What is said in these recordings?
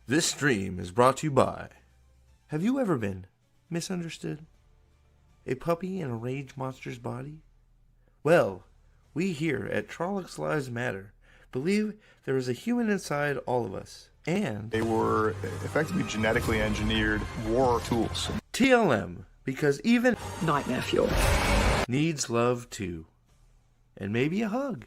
This stream is brought to you by... Have you ever been misunderstood? A puppy in a rage monster's body? Well, we here at Trollocs Lives Matter believe there is a human inside all of us. And they were effectively genetically engineered war tools. TLM, because even nightmare fuel needs love too. And maybe a hug.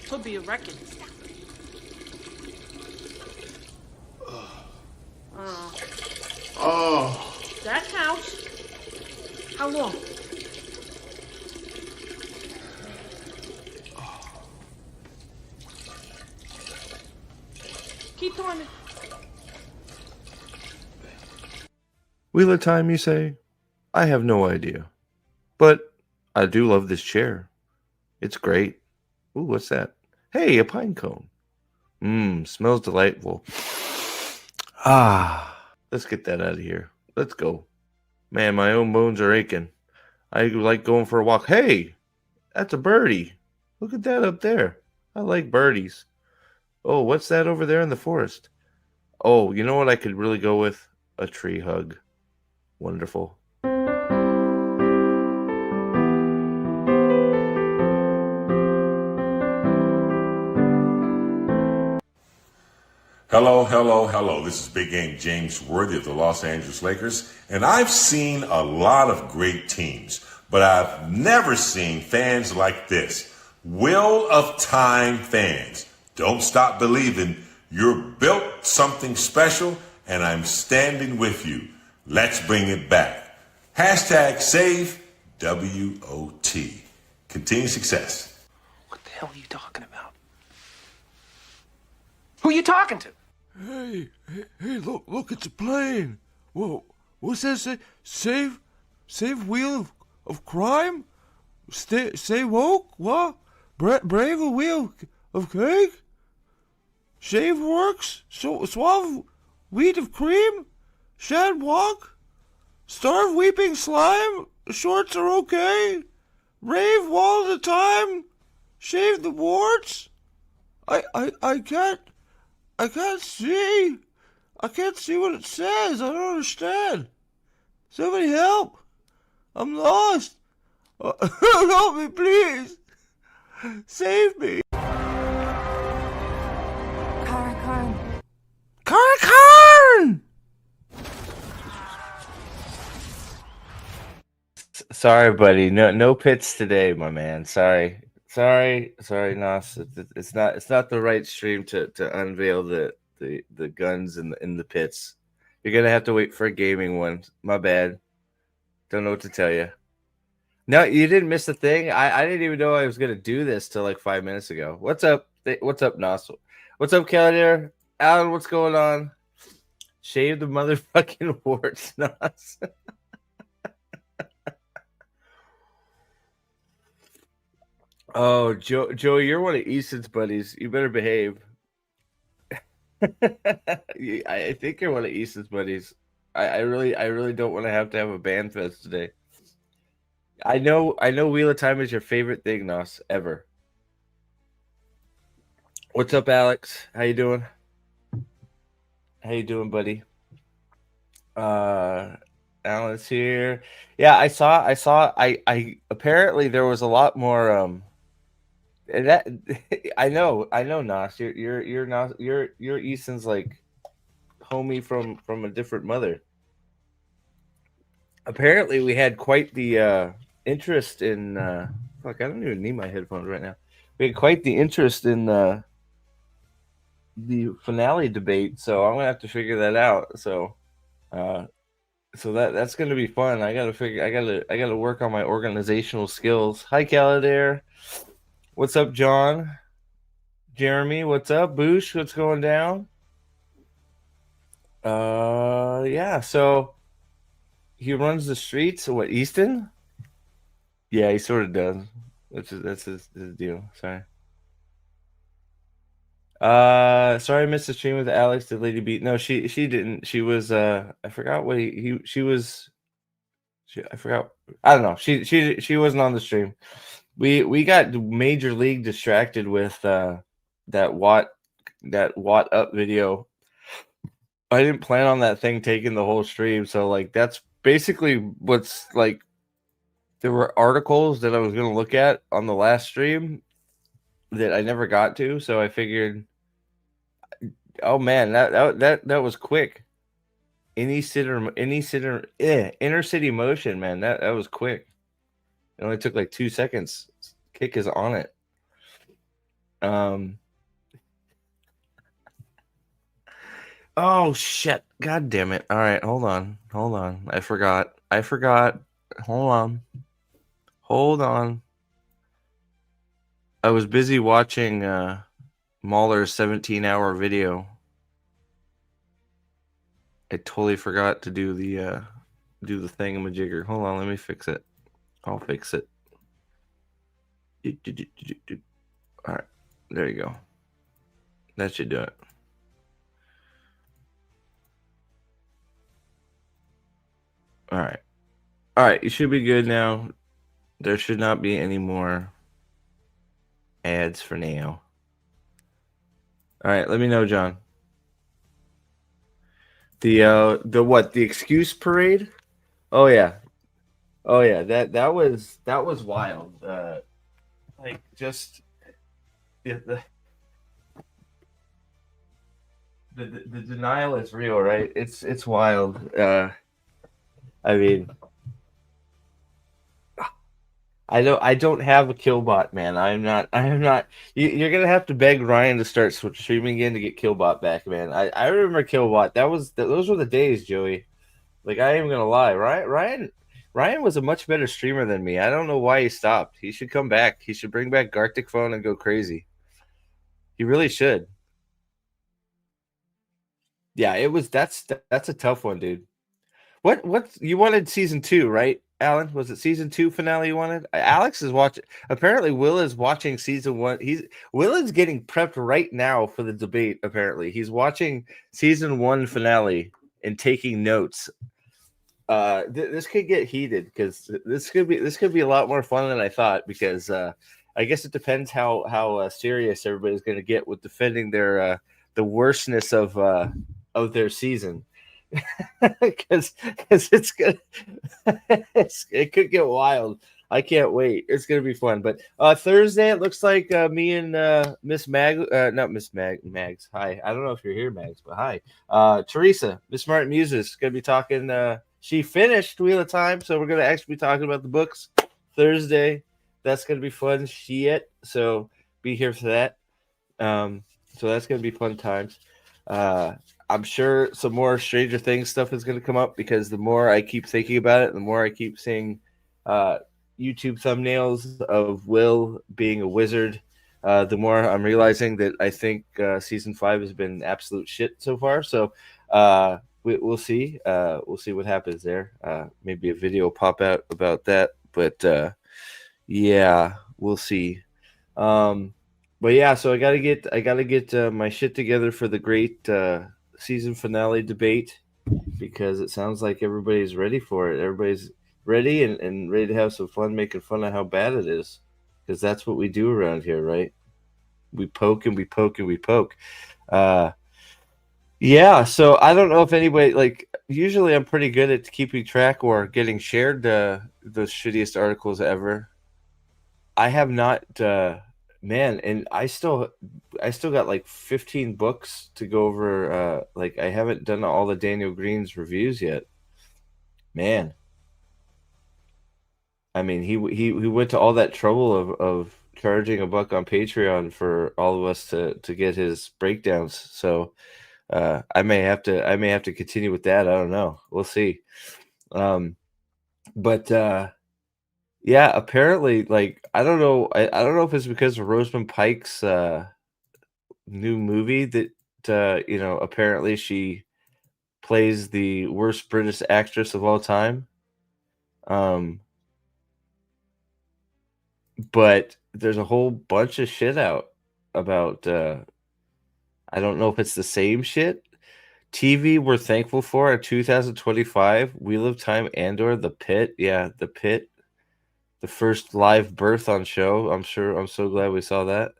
Could be a record. That house. How long? Keep doing it. Wheel of Time, you say? I have no idea. But I do love this chair. It's great. Ooh, what's that? Hey, a pine cone. Smells delightful. Let's get that out of here. Let's go. Man, my own bones are aching. I like going for a walk. Hey, that's a birdie. Look at that up there. I like birdies. Oh, what's that over there in the forest? Oh, you know what I could really go with? A tree hug. Wonderful. Hello, hello, hello. This is Big Game James Worthy of the Los Angeles Lakers, and I've seen a lot of great teams, but I've never seen fans like this. Wheel of Time fans. Don't stop believing. You're built something special, and I'm standing with you. Let's bring it back. Hashtag save WOT. Continued success. What the hell are you talking about? Who are you talking to? Hey, look, it's a plane. Whoa, what's that say? Save wheel of crime? Stay woke? What? Brave a wheel of cake? Shave works? Suave wheat of cream? Shad walk? Starve weeping slime? Shorts are okay? Rave all the time? Shave the warts? I can't see. I can't see what it says. I don't understand. Somebody help. I'm lost. Help me, please. Save me. Karakan! Sorry, buddy. No pits today, my man. Sorry, Nos. It's not the right stream to unveil the guns in the pits. You're gonna have to wait for a gaming one. My bad. Don't know what to tell you. No, you didn't miss the thing. I didn't even know I was gonna do this till like 5 minutes ago. What's up? What's up, Nos? What's up, Calendar? Alan, what's going on? Shave the motherfucking warts, Nos. Oh, Joe, you're one of Easton's buddies. You better behave. I think you're one of Easton's buddies. I really don't want to have a band fest today. I know Wheel of Time is your favorite thing, Nos, ever. What's up, Alex? How you doing? How you doing, buddy? Alan's here. Yeah, I saw I apparently there was a lot more that I know, Nos. You're Nos, you're Easton's like homie from a different mother. Apparently, we had quite the interest in. Fuck, I don't even need my headphones right now. We had quite the interest in the finale debate, so I'm gonna have to figure that out. So that's gonna be fun. I gotta work on my organizational skills. Hi, Caladair. What's up, John? Jeremy, what's up? Boosh, what's going down? Yeah, so he runs the streets. What, Easton? Yeah, he sort of does. That's his deal. Sorry. Sorry I missed the stream with Alex. Did Lady Beat? No, she didn't. She was I forgot what she was. I forgot. I don't know. She wasn't on the stream. We got Major League distracted with that Watt up video. I didn't plan on that thing taking the whole stream, so like that's basically what's like. There were articles that I was gonna look at on the last stream that I never got to, so I figured, oh man, that was quick. Inner city motion, man. That was quick. It only took like 2 seconds. Kick is on it. Oh shit. God damn it. All right, hold on. I forgot. Hold on. I was busy watching Mahler's 17-hour video. I totally forgot to do the thingamajigger. Hold on, let me fix it. I'll fix it. All right, there you go. That should do it. All right, you should be good now. There should not be any more ads for now. All right, let me know, John. The what? The excuse parade? Oh yeah. That was wild. Like just the denial is real, right? It's wild. I mean, I don't have a Killbot, man. I am not. You're gonna have to beg Ryan to start streaming again to get Killbot back, man. I remember Killbot. Those were the days, Joey. Like I ain't gonna lie, Ryan was a much better streamer than me. I don't know why he stopped. He should come back. He should bring back Gartic Phone and go crazy. He really should. Yeah, that's a tough one, dude. What you wanted season 2, right, Alan? Was it season 2 finale you wanted? Alex is watching. Apparently, Will is watching season 1. Will is getting prepped right now for the debate. Apparently, he's watching season 1 finale and taking notes. This could get heated because this could be a lot more fun than I thought. Because I guess it depends how serious everybody's going to get with defending their the worstness of their season. Because it's good. It could get wild. I can't wait. It's gonna be fun. But Thursday, it looks like me and Miss Mags. Hi. I don't know if you're here, Mags, but hi. Teresa, Miss Martin Muses, gonna be talking. She finished Wheel of Time, so we're gonna actually be talking about the books Thursday. That's gonna be fun shit. So be here for that. So that's gonna be fun times. I'm sure some more Stranger Things stuff is going to come up because the more I keep thinking about it, the more I keep seeing YouTube thumbnails of Will being a wizard, the more I'm realizing that I think season 5 has been absolute shit so far. So we'll see. We'll see what happens there. Maybe a video will pop out about that. But yeah, we'll see. But yeah, so I gotta get my shit together for the great season finale debate because it sounds like everybody's ready for it. Everybody's ready and ready to have some fun making fun of how bad it is because that's what we do around here, right? We poke and we poke and we poke. Yeah, so I don't know if anybody like. Usually, I'm pretty good at keeping track or getting shared the shittiest articles ever. I have not. Man, and I still got like 15 books to go over. Like I haven't done all the Daniel Green's reviews yet. Man, I mean he went to all that trouble of charging $1 on Patreon for all of us to get his breakdowns. So I may have to continue with that. I don't know. We'll see. But yeah, apparently, like I don't know if it's because of Rosamund Pike's new movie that apparently she plays the worst British actress of all time. But there's a whole bunch of shit out about I don't know if it's the same shit. TV we're thankful for in 2025. Wheel of Time, Andor, The Pit. Yeah, The Pit. The first live birth on show. I'm so glad we saw that.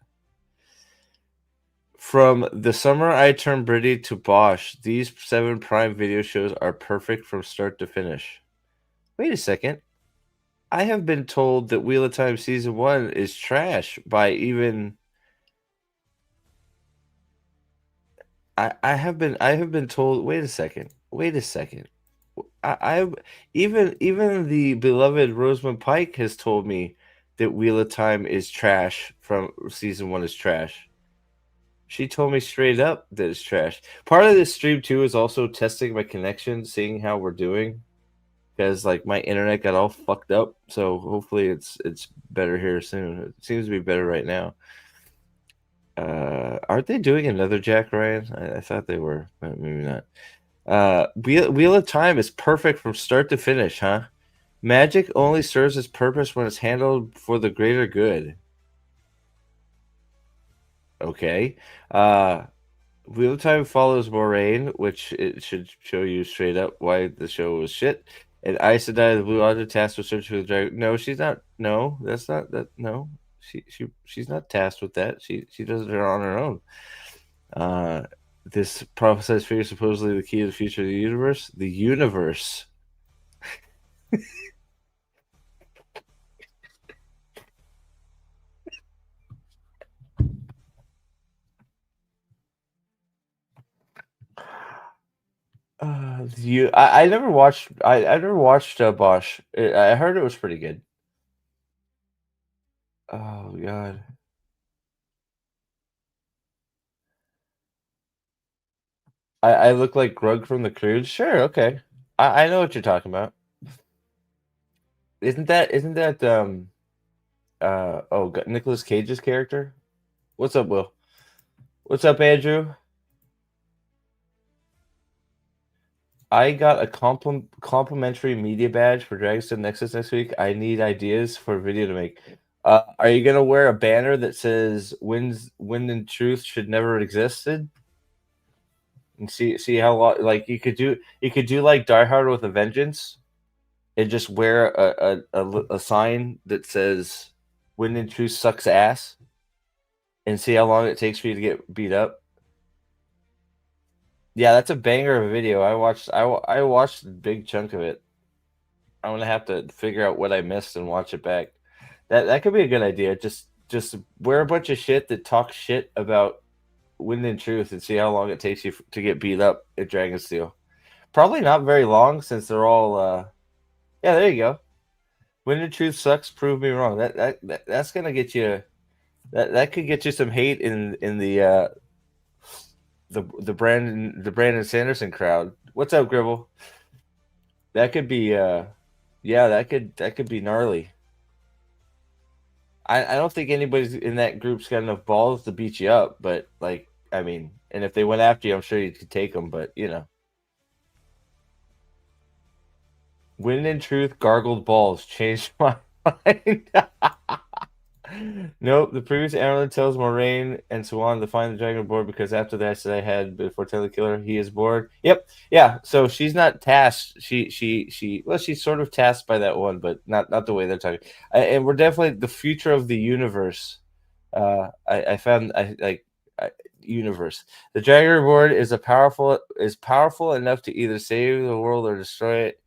From the summer I turned Brady to Bosch, these 7 Prime Video shows are perfect from start to finish. Wait a second. I have been told that Wheel of Time season 1 is trash by even. I have been told. Wait a second. I even the beloved Rosamund Pike has told me that Wheel of Time is trash from season 1 is trash. She told me straight up that it's trash. Part of this stream too is also testing my connection, seeing how we're doing, because like my internet got all fucked up. So hopefully it's better here soon. It seems to be better right now. Aren't they doing another Jack Ryan? I thought they were, but maybe not. Wheel of Time is perfect from start to finish, huh? Magic only serves its purpose when it's handled for the greater good. Okay. Wheel of Time follows Moraine, which it should show you straight up why the show was shit. And Aes Sedai, the Blue Order, tasked with searching for the dragon. No, she's not. No, that's not that. No, she's not tasked with that. She does it on her own. This prophesized figure is supposedly the key to the future of the universe. The universe. I never watched. I never watched Bosch. I heard it was pretty good. Oh God. I look like Grug from the Croods. Sure, okay. I know what you're talking about. Isn't that Nicolas Cage's character? What's up, Will? What's up, Andrew? I got a complimentary media badge for Dragon's Den Nexus next week. I need ideas for a video to make. Are you gonna wear a banner that says "Wind and Truth should never have existed"? And see how long, like you could do like Die Hard with a Vengeance, and just wear a sign that says "Wind and Truth sucks ass," and see how long it takes for you to get beat up. Yeah, that's a banger of a video. I watched a big chunk of it. I'm gonna have to figure out what I missed and watch it back. That could be a good idea. Just wear a bunch of shit that talks shit about Wind and Truth and see how long it takes you to get beat up at Dragonsteel. Probably not very long since they're all. Yeah, there you go. Wind and Truth sucks. Prove me wrong. That's gonna get you. That could get you some hate in the Brandon Sanderson crowd. What's up, Gribble? That could be yeah, that could be gnarly. I don't think anybody's in that group's got enough balls to beat you up, but like I mean, and if they went after you, I'm sure you could take them, but you know. Wind and Truth gargled balls changed my mind. Nope, the previous Amyrlin tells Moraine and Swan to find the dragon board because after that said I had before telling the killer he is bored. Yep, yeah. So she's not tasked. Well, she's sort of tasked by that one, but not the way they're talking. And we're definitely the future of the universe. I found universe. The dragon board is powerful enough to either save the world or destroy it.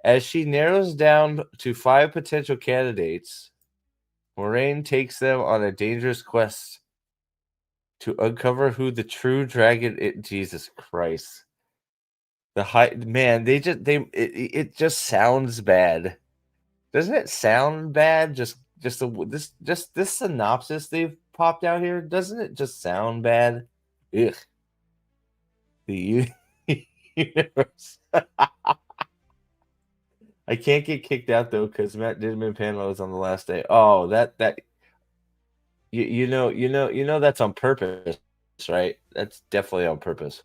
As she narrows down to 5 potential candidates, Moraine takes them on a dangerous quest to uncover who the true dragon is. Jesus Christ. It just sounds bad. Doesn't it sound bad? This synopsis they've popped out here, doesn't it just sound bad? Ugh. The universe. I can't get kicked out though because Matt Didman panel is on the last day. Oh, that you know that's on purpose, right? That's definitely on purpose.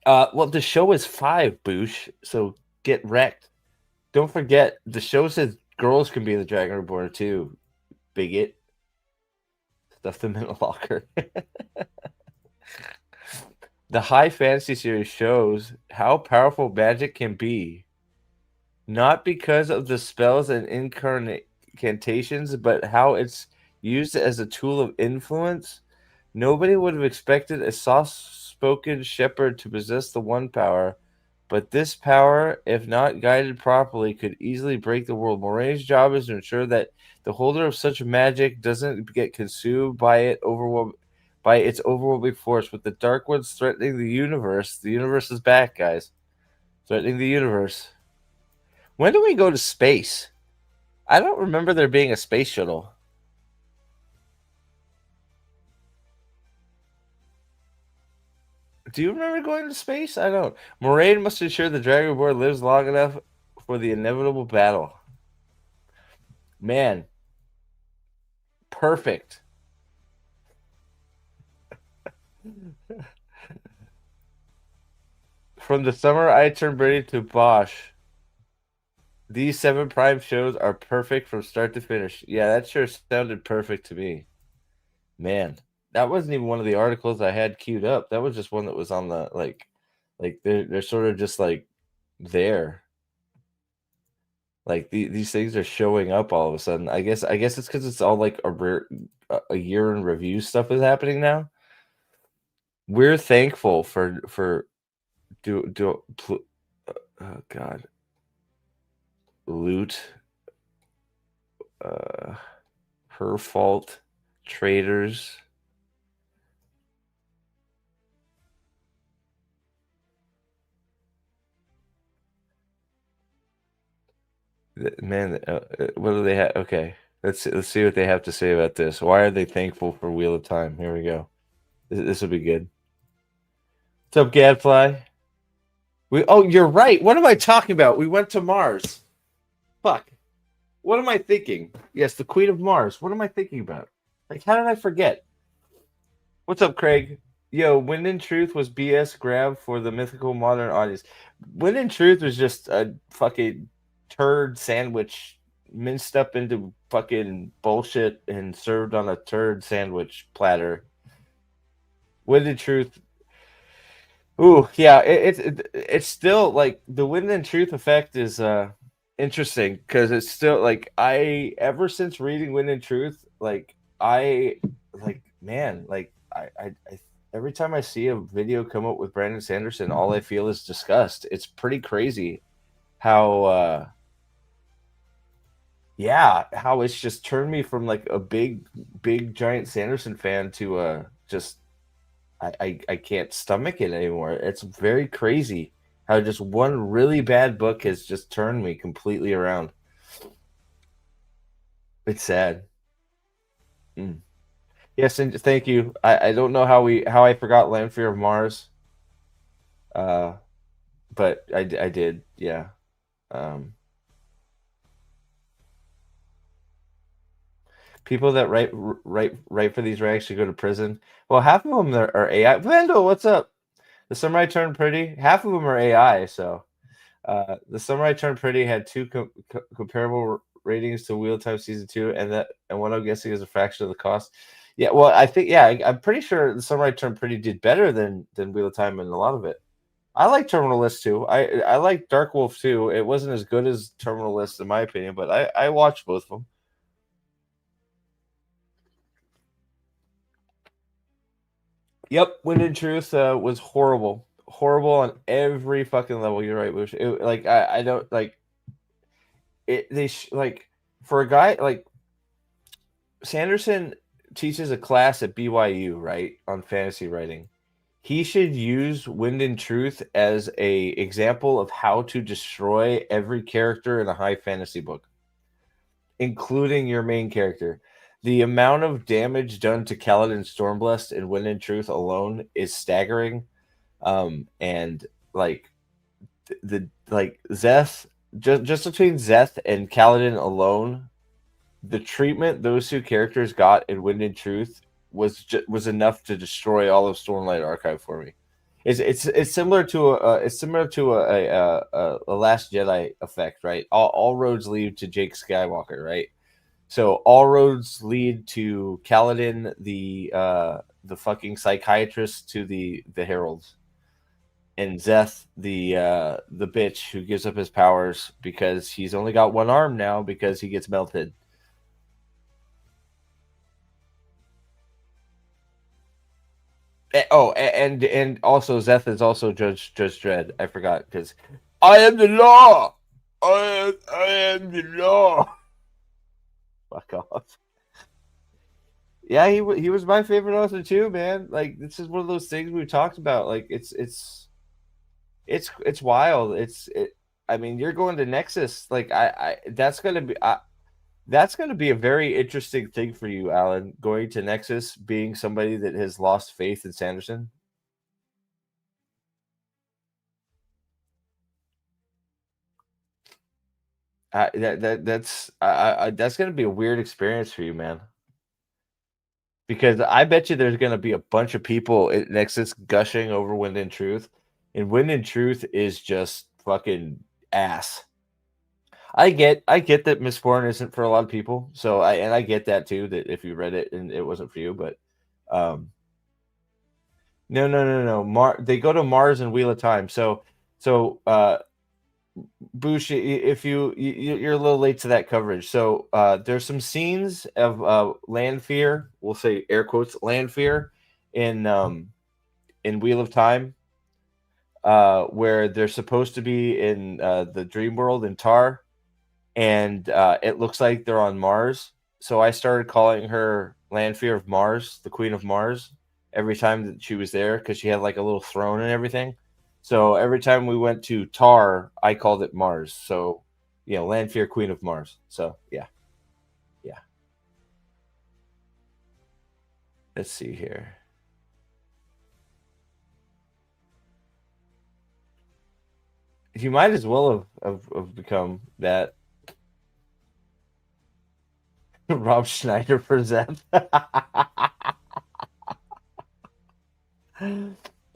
Well, the show is 5, Boosh. So get wrecked. Don't forget the show says girls can be the Dragon Reborn too. Bigot. Stuff them in a locker. The High Fantasy series shows how powerful magic can be, not because of the spells and incantations, but how it's used as a tool of influence. Nobody would have expected a soft-spoken shepherd to possess the one power, but this power, if not guided properly, could easily break the world. Moraine's job is to ensure that the holder of such magic doesn't get consumed by its overwhelming force. With the Dark Ones threatening the universe is back, guys. Threatening the universe. When do we go to space? I don't remember there being a space shuttle. Do you remember going to space? I don't. Moraine must ensure the Dragonborn lives long enough for the inevitable battle. Man. Perfect. From the summer I turned Brady to Bosch. These 7 Prime shows are perfect from start to finish. Yeah, that sure sounded perfect to me. Man. That wasn't even one of the articles I had queued up. That was just one that was on the like they're sort of just like there. Like these things are showing up all of a sudden. I guess it's because it's all like a year in review stuff is happening now. We're thankful for oh God, loot, her fault, traders. Man, what do they have? Okay, let's see what they have to say about this. Why are they thankful for Wheel of Time? Here we go. This will be good. What's up, Gadfly? You're right. What am I talking about? We went to Mars. Fuck. What am I thinking? Yes, the Queen of Mars. What am I thinking about? Like, how did I forget? What's up, Craig? Yo, Wind in Truth was BS grab for the mythical modern audience. Wind in Truth was just a fucking turd sandwich minced up into fucking bullshit and served on a turd sandwich platter. Wind in Truth. Ooh, yeah, it's still like the Wind in Truth effect is interesting because it's still like ever since reading Wind in Truth, I every time I see a video come up with Brandon Sanderson, all I feel is disgust. It's pretty crazy how how it's just turned me from like a big giant Sanderson fan to just I can't stomach it anymore. It's very crazy how just one really bad book has just turned me completely around. It's sad. Yes, and thank you. I don't know how I forgot Lanfear of Mars. But I did, yeah. People that write for these rags should go to prison. Well, half of them are AI. Vandal, what's up? The Samurai Turned Pretty. Half of them are AI. So, the Samurai Turned Pretty had 2 comparable ratings to Wheel Time Season 2, and what I'm guessing is a fraction of the cost. Yeah, well, I think I'm pretty sure the Samurai Turned Pretty did better than Wheel of Time in a lot of it. I like Terminal List too. I like Dark Wolf too. It wasn't as good as Terminal List in my opinion, but I watched both of them. Yep, Wind in Truth was horrible on every fucking level. You're right, Bush. I don't like it. For a guy like Sanderson teaches a class at BYU, right, on fantasy writing. He should use Wind in Truth as a example of how to destroy every character in a high fantasy book, including your main character. The amount of damage done to Kaladin Stormblessed in Wind in Truth alone is staggering. And Szeth, just between Szeth and Kaladin alone, the treatment those 2 characters got in Wind in Truth was enough to destroy all of Stormlight Archive for me. It's similar to a Last Jedi effect, right? All roads lead to Jake Skywalker, right? So all roads lead to Kaladin, the fucking psychiatrist, to the heralds. and Zeth, the bitch who gives up his powers because he's only got one arm now because he gets melted. And also Zeth is also Judge Dredd. I forgot because I am the law. I am the law. Fuck off. Yeah, he was my favorite author too, man. Like this is one of those things we've talked about. Like it's wild. I mean, you're going to Nexus. Like that's gonna be a very interesting thing for you, Alan. Going to Nexus, being somebody that has lost faith in Sanderson. That's gonna be a weird experience for you, man. Because I bet you there's gonna be a bunch of people at Nexus gushing over Wind and Truth, and Wind and Truth is just fucking ass. I get that Mistborn isn't for a lot of people, so I get that too. That if you read it and it wasn't for you, but no. They go to Mars and Wheel of Time. So Boosh, if you're a little late to that coverage. So there's some scenes of Lanfear, we'll say air quotes Lanfear in Wheel of Time, where they're supposed to be in the dream world in Tar, and it looks like they're on Mars. So I started calling her Lanfear of Mars, the Queen of Mars, every time that she was there because she had like a little throne and everything. So every time we went to Tar, I called it Mars. So, Lanfear, Queen of Mars. So, yeah. Let's see here. You might as well have become that. Rob Schneider for Zeth.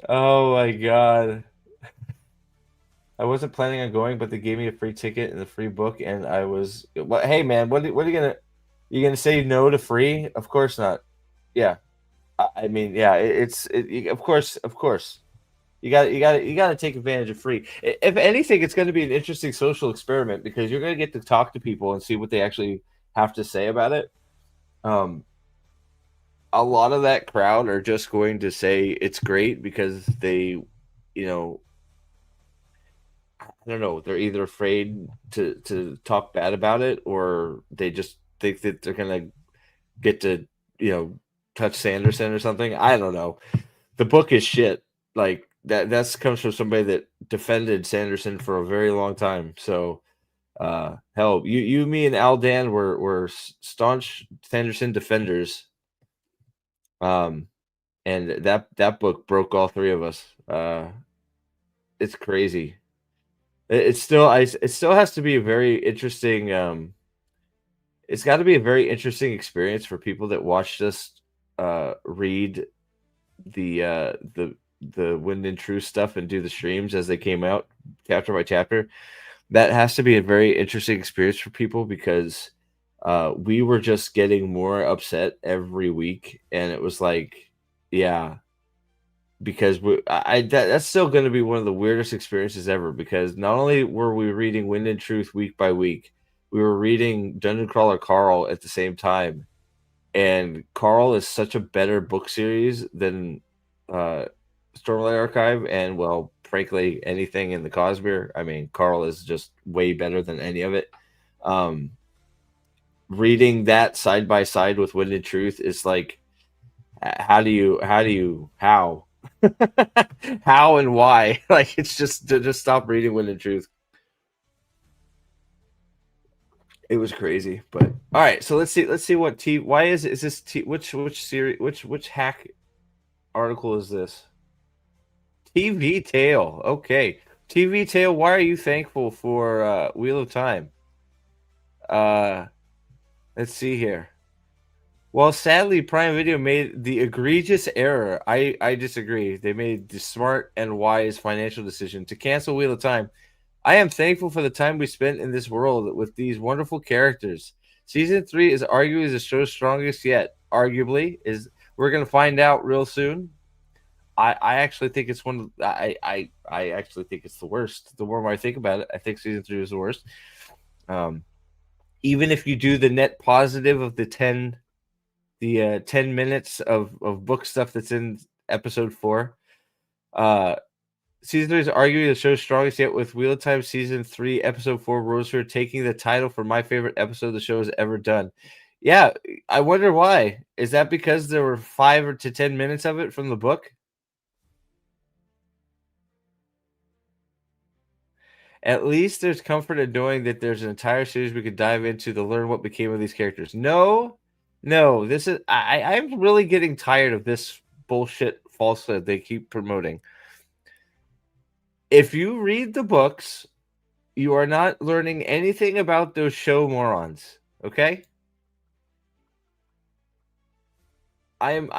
Oh my god. I wasn't planning on going, but they gave me a free ticket and a free book, and I was. Hey man, what are you gonna say no to free? Of course not. Yeah, I mean, yeah, of course. You got to take advantage of free. If anything, it's going to be an interesting social experiment because you're going to get to talk to people and see what they actually have to say about it. A lot of that crowd are just going to say it's great because they, I don't know, they're either afraid to talk bad about it or they just think that they're going to get to, touch Sanderson or something. I don't know. The book is shit. Like that's comes from somebody that defended Sanderson for a very long time. So hell, you, me, and Aldan were staunch Sanderson defenders. And that book broke all three of us. It's crazy. It still has to be a very interesting. It's got to be a very interesting experience for people that watched us read the Wind and Truth stuff and do the streams as they came out chapter by chapter. That has to be a very interesting experience for people because we were just getting more upset every week, and it was like, yeah, because that's still going to be one of the weirdest experiences ever because not only were we reading Wind and Truth week by week, we were reading Dungeon Crawler Carl at the same time, and Carl is such a better book series than Stormlight Archive, and well, frankly, anything in the Cosmere. I mean, Carl is just way better than any of it. Reading that side by side with Wind and Truth is like, how how and why? Like, it's just to just stop reading Wind and Truth. It was crazy, but all right. So let's see what why is this which series which hack article is this? TV Tale. Okay. TV Tale, why are you thankful for Wheel of Time? Let's see here. Well, sadly, Prime Video made the egregious error. I disagree. They made the smart and wise financial decision to cancel Wheel of Time. I am thankful for the time we spent in this world with these wonderful characters. Season 3 is arguably the show's strongest yet. Arguably, we're going to find out real soon. I actually think it's one of I actually think it's the worst. The more I think about it, I think season 3 is the worst. Even if you do the net positive of the 10 minutes of book stuff that's in episode 4, season 3 is arguably the show's strongest yet, with Wheel of Time season 3 episode 4 Roser taking the title for my favorite episode the show has ever done. Yeah, I wonder why. Is that because there were 5 to 10 minutes of it from the book? At least there's comfort in knowing that there's an entire series we could dive into to learn what became of these characters. No, this is I'm really getting tired of this bullshit falsehood they keep promoting. If you read the books, you are not learning anything about those show morons. Okay? I am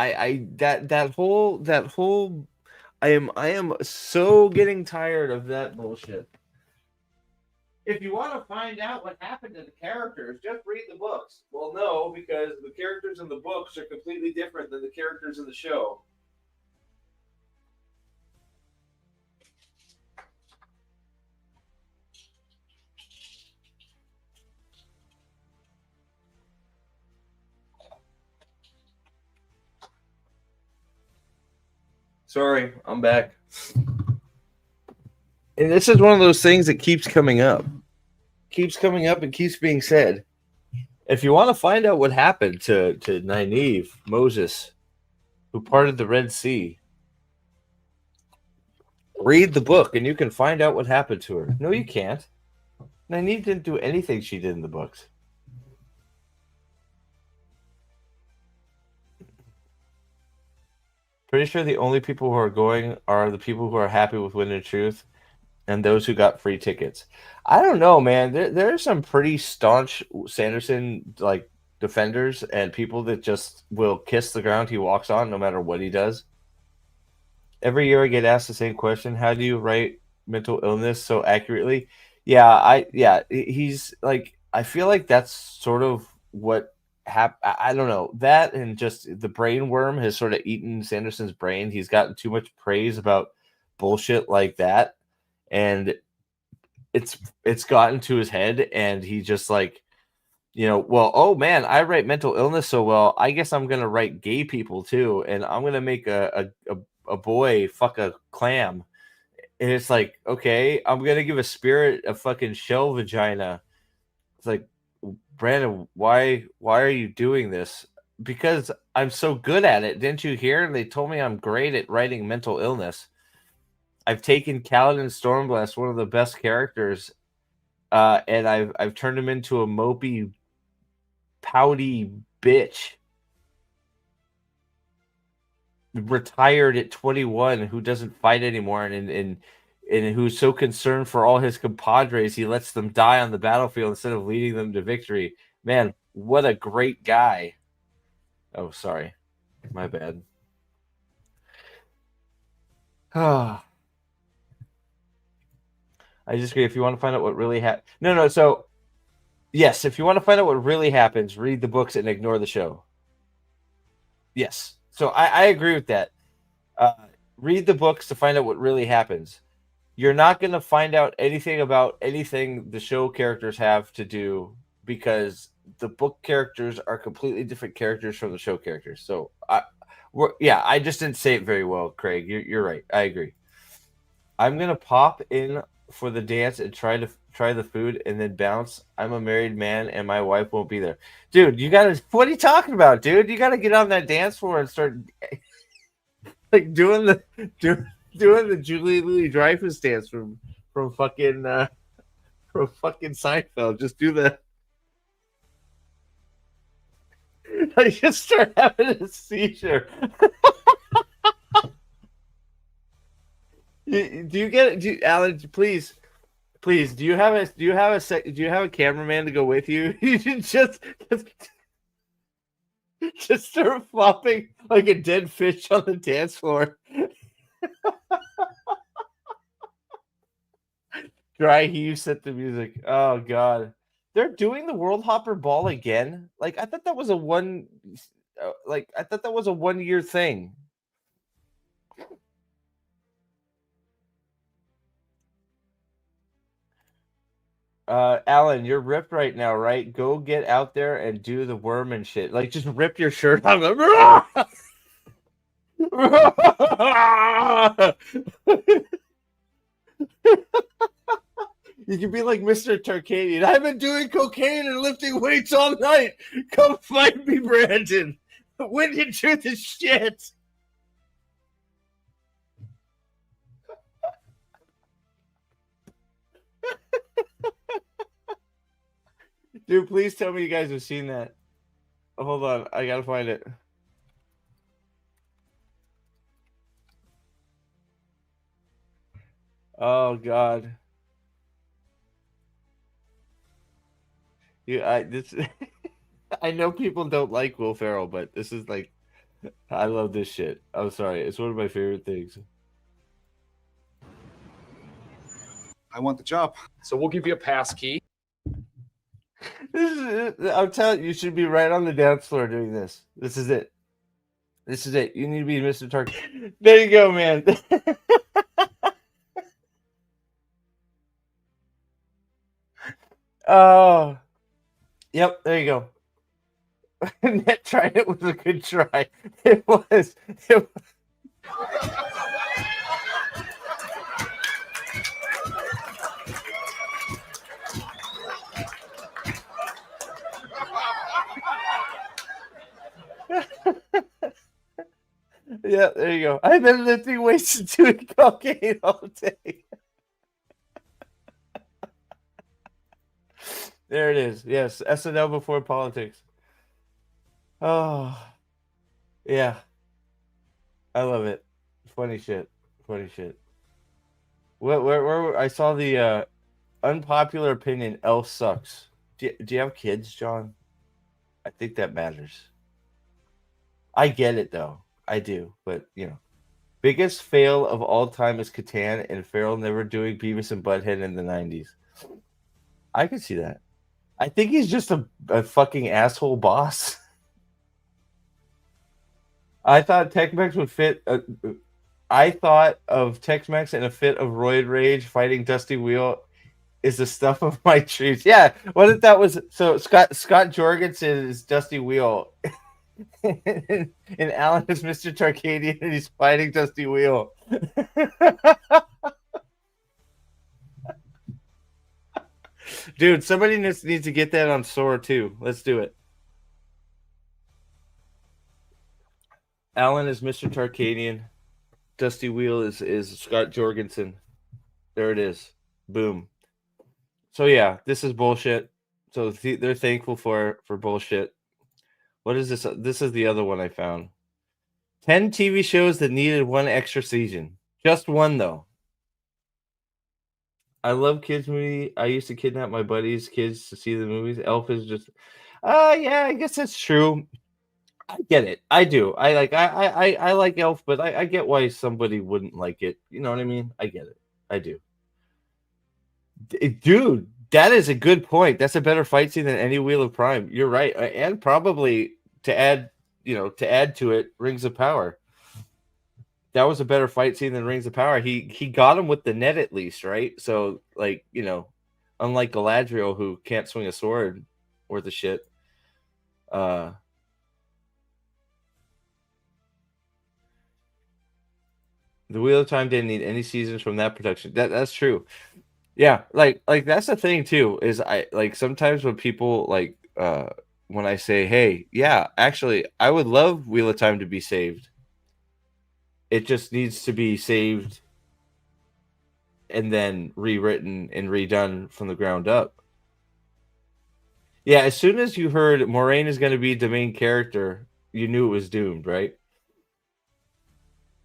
so getting tired of that bullshit. If you want to find out what happened to the characters, just read the books. Well, no, because the characters in the books are completely different than the characters in the show. Sorry, I'm back. And this is one of those things that keeps coming up. Keeps coming up and keeps being said. If you want to find out what happened to Nynaeve, Moses, who parted the Red Sea, read the book and you can find out what happened to her. No, you can't. Nynaeve didn't do anything she did in the books. Pretty sure the only people who are going are the people who are happy with Wind and Truth and those who got free tickets. I don't know, man. There are some pretty staunch Sanderson like defenders and people that just will kiss the ground he walks on no matter what he does. Every year I get asked the same question: how do you write mental illness so accurately? He's like, I feel like that's sort of what I don't know, that and just the brain worm has sort of eaten Sanderson's brain. He's gotten too much praise about bullshit like that, and it's gotten to his head, and he just like, well, oh man, I write mental illness so well, I guess I'm gonna write gay people too, and I'm gonna make a boy fuck a clam. And it's like, okay, I'm gonna give a spirit a fucking shell vagina. It's like, Brandon, why are you doing this? Because I'm so good at it. Didn't you hear? They told me I'm great at writing mental illness. I've taken Kaladin Stormblast, one of the best characters, and I've turned him into a mopey, pouty bitch. Retired at 21, who doesn't fight anymore, and who's so concerned for all his compadres, he lets them die on the battlefield instead of leading them to victory. Man, what a great guy. Oh, sorry. My bad. I just agree. If you want to find out what really happened... No. So, yes, if you want to find out what really happens, read the books and ignore the show. Yes. So I agree with that. Read the books to find out what really happens. You're not going to find out anything about anything the show characters have to do, because the book characters are completely different characters from the show characters. So, I just didn't say it very well, Craig. You're right. I agree. I'm going to pop in for the dance and try the food and then bounce. I'm a married man and my wife won't be there. Dude, what are you talking about, dude? You got to get on that dance floor and start like doing the Julie Louis-Dreyfus dance from fucking Seinfeld. Just do the I just start having a seizure. Do you get it? Alan, please, do you have a cameraman to go with you? You should just start flopping like a dead fish on the dance floor. Dry heave, set the music. Oh god, they're doing the World Hopper Ball again. Like I thought that was a 1 year thing. Alan, you're ripped right now, right? Go get out there and do the worm and shit. Like, just rip your shirt off. You can be like Mr. Tarkanian. I've been doing cocaine and lifting weights all night. Come fight me, Brandon. When you do this shit. Dude, please tell me you guys have seen that. Hold on, I gotta find it. Oh God. This I know people don't like Will Ferrell, but this is like I love this shit. I'm sorry, it's one of my favorite things. I want the job. So we'll give you a pass key. I'm telling you, you should be right on the dance floor doing this. This is it. This is it. You need to be Mr. Tark. There you go, man. Oh, yep. There you go. Net tried it was a good try. It was. Yeah, there you go. I've been lifting weights and doing cocaine all day. There it is. Yes, SNL before politics. Oh, yeah. I love it. Funny shit. Funny shit. Where I saw the unpopular opinion, Elf sucks. Do you have kids, John? I think that matters. I get it though. I do, but you know, biggest fail of all time is Catan and Ferrell never doing Beavis and Butthead in the 90s. I could see that. I think he's just a fucking asshole boss. I thought Tex-Mex would fit. I thought of Tex-Mex in a fit of roid rage fighting Dusty Wheel is the stuff of my dreams. Yeah, what if that was so? Scott Jorgensen is Dusty Wheel. And Alan is Mr. Tarkanian and he's fighting Dusty Wheel. Dude, somebody needs to get that on Sora too. Let's do it. Alan is Mr. Tarkanian. Dusty Wheel is Scott Jorgensen. There it is. Boom. So yeah, this is bullshit. So they're thankful for bullshit. What is this? This is the other one I found. 10 TV shows that needed one extra season. Just one, though. I love kids' movie. I used to kidnap my buddies' kids to see the movies. Elf is just... yeah, I guess that's true. I get it. I do. I like Elf, but I get why somebody wouldn't like it. You know what I mean? I get it. I do. Dude, that is a good point. That's a better fight scene than any Wheel of Prime. You're right. And probably to add to it, Rings of Power. That was a better fight scene than Rings of Power. He got him with the net at least, right? So, like, you know, unlike Galadriel, who can't swing a sword or the shit. The Wheel of Time didn't need any seasons from that production. That's true. Yeah, like that's the thing too, is I like sometimes when people like when I say, hey, yeah, actually I would love Wheel of Time to be saved. It just needs to be saved and then rewritten and redone from the ground up. Yeah, as soon as you heard Moraine is going to be the main character, you knew it was doomed, right?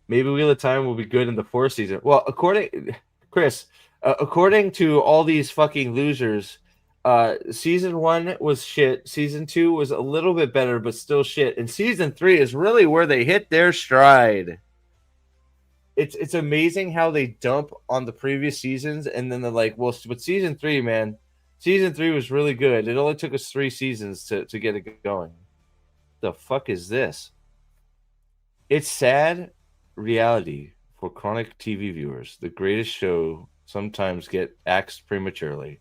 Maybe Wheel of Time will be good in the 4th season. Well, according to all these fucking losers, season 1 was shit. Season 2 was a little bit better, but still shit. And season 3 is really where they hit their stride. It's amazing how they dump on the previous seasons, and then they're like, well, but season 3, man, season 3 was really good. It only took us 3 seasons to get it going. The fuck is this? It's sad reality for chronic TV viewers. The greatest show sometimes get axed prematurely.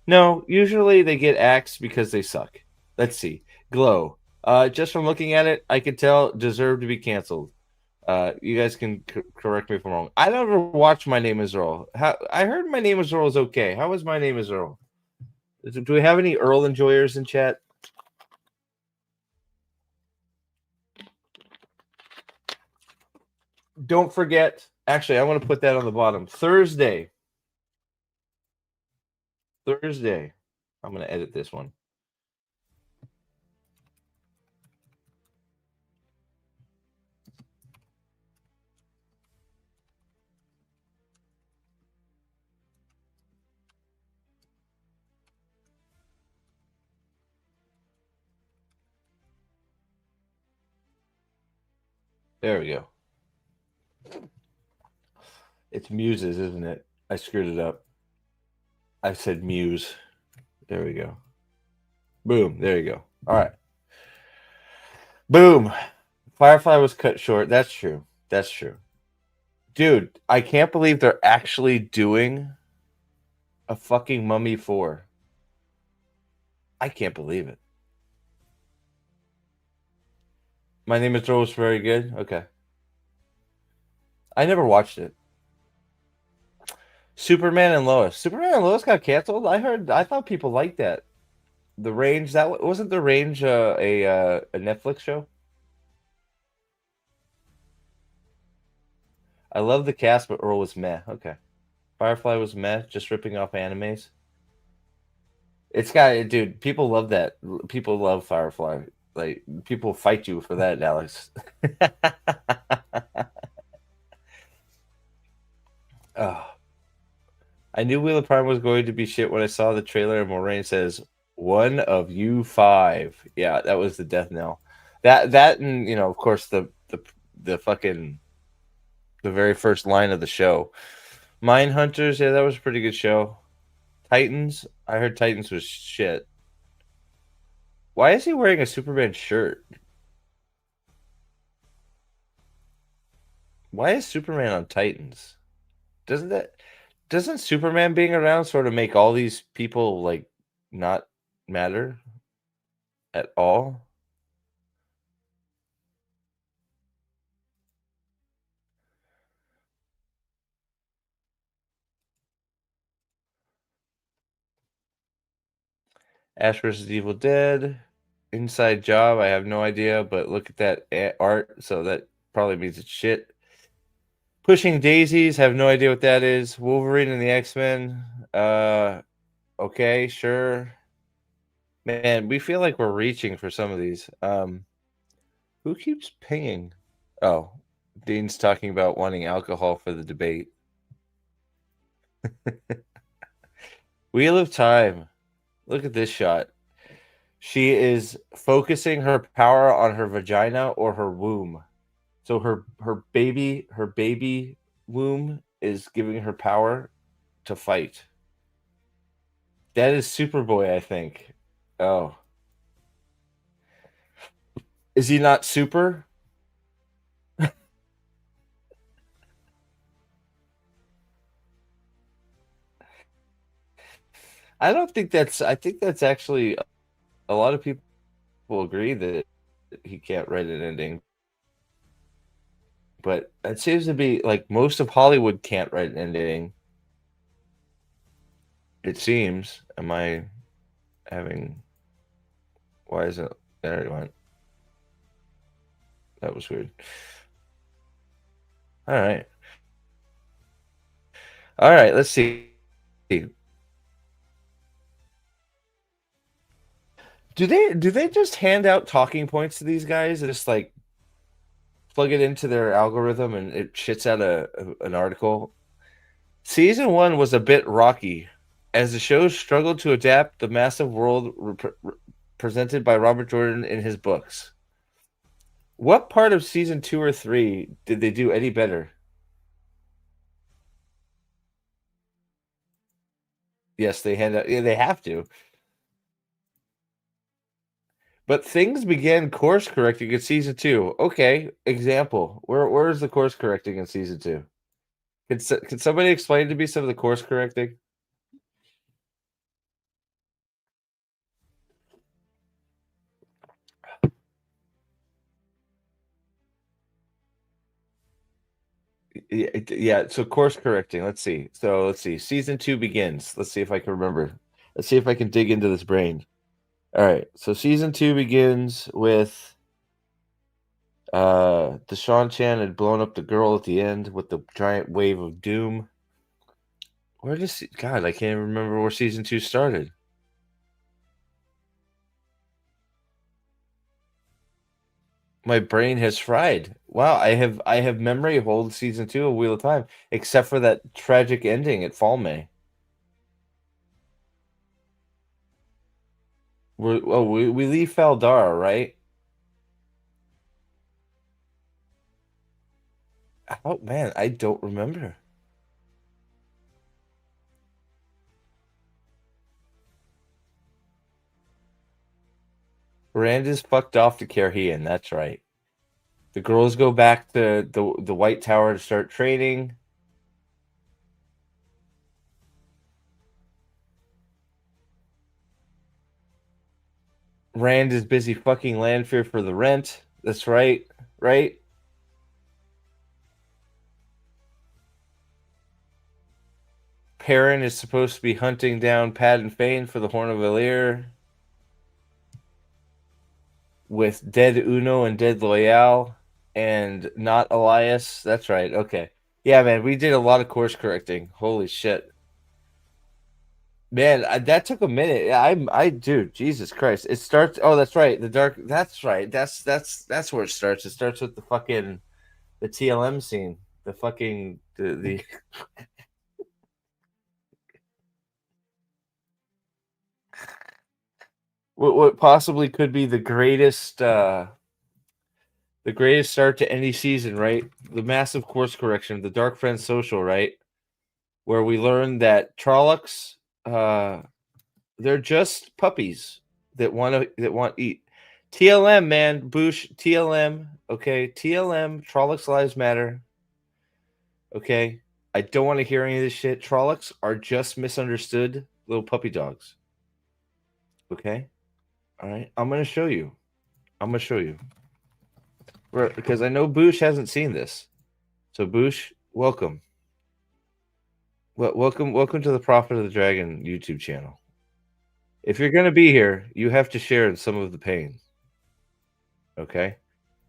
No, usually they get axed because they suck. Let's see. Glow. Just from looking at it, I could tell deserve to be canceled. You guys can correct me if I'm wrong. I never watched My Name Is Earl. I heard My Name Is Earl is okay. How is My Name Is Earl? Do we have any Earl enjoyers in chat? Don't forget. Actually, I want to put that on the bottom. Thursday. I'm going to edit this one. There we go. It's Muses, isn't it? I screwed it up. I said Muse. There we go. Boom. There you go. All right. Boom. Firefly was cut short. That's true. Dude, I can't believe they're actually doing a fucking Mummy 4. I can't believe it. My Name is Earl was very good. Okay. I never watched it. Superman and Lois got canceled. I thought people liked that. The Range, that wasn't The Range a Netflix show? I love the cast, but Earl was meh. Okay. Firefly was meh, just ripping off animes. It's got, dude, people love that. People love Firefly. Like, people fight you for that, Alex. Oh. I knew Wheel of Prime was going to be shit when I saw the trailer and Moraine says, "One of you 5." Yeah, that was the death knell. That and, you know, of course, the fucking the very first line of the show. Mindhunters, yeah, that was a pretty good show. Titans, I heard Titans was shit. Why is he wearing a Superman shirt? Why is Superman on Titans? Doesn't Superman being around sort of make all these people like not matter at all? Ash vs. Evil Dead. Inside Job, I have no idea, but look at that art, so that probably means it's shit. Pushing Daisies, have no idea what that is. Wolverine and the X-Men. Okay, sure. Man, we feel like we're reaching for some of these. Who keeps pinging? Oh, Dean's talking about wanting alcohol for the debate. Wheel of Time. Look at this shot. She is focusing her power on her vagina or her womb. So her baby womb is giving her power to fight. That is Superboy, I think. Oh. Is he not super? I think that's actually a lot of people agree that he can't write an ending. But it seems to be like most of Hollywood can't write an ending. It seems. Am I having? Why is it? There it went. That was weird. All right. Let's see. Do they just hand out talking points to these guys and just like plug it into their algorithm and it shits out an article? Season 1 was a bit rocky as the show struggled to adapt the massive world presented by Robert Jordan in his books. What part of season 2 or 3 did they do any better? Yes, they hand out. Yeah, they have to. But things began course correcting in season 2. Okay, example. Where is the course correcting in season 2? Can somebody explain to me some of the course correcting? Yeah, so course correcting. Let's see. So let's see. Season 2 begins. Let's see if I can remember. Let's see if I can dig into this brain. All right. So season 2 begins with Deshaun Chan had blown up the girl at the end with the giant wave of doom. Where does God, I can't remember where season 2 started. My brain has fried. Wow, I have memory of old season 2 of Wheel of Time, except for that tragic ending at Fall May. We leave Faldar, right? Oh man, I don't remember. Rand is fucked off to Carhian, that's right. The girls go back to the White Tower to start training. Rand is busy fucking Lanfear for the rent. That's right, right? Perrin is supposed to be hunting down Pad and Fane for the Horn of Valir. With Dead Uno and Dead Loyal and not Elias. That's right. Okay. Yeah, man, we did a lot of course correcting. Holy shit. Man, that took a minute. Dude, Jesus Christ. It starts. Oh, that's right. The dark. That's right. That's where it starts. It starts with the fucking the TLM scene. The fucking the what possibly could be the greatest start to any season, right? The massive course correction, the Dark Friends Social, right? Where we learn that Trollocs, they're just puppies that want to eat. TLM, man, Boosh, TLM, okay, TLM, Trollocs Lives Matter, okay. I don't want to hear any of this shit. Trollocs are just misunderstood little puppy dogs, okay. All right, I'm gonna show you. Because I know Boosh hasn't seen this. So Boosh, welcome. Welcome to the Prophet of the Dragon YouTube channel. If you're gonna be here, you have to share in some of the pain. Okay?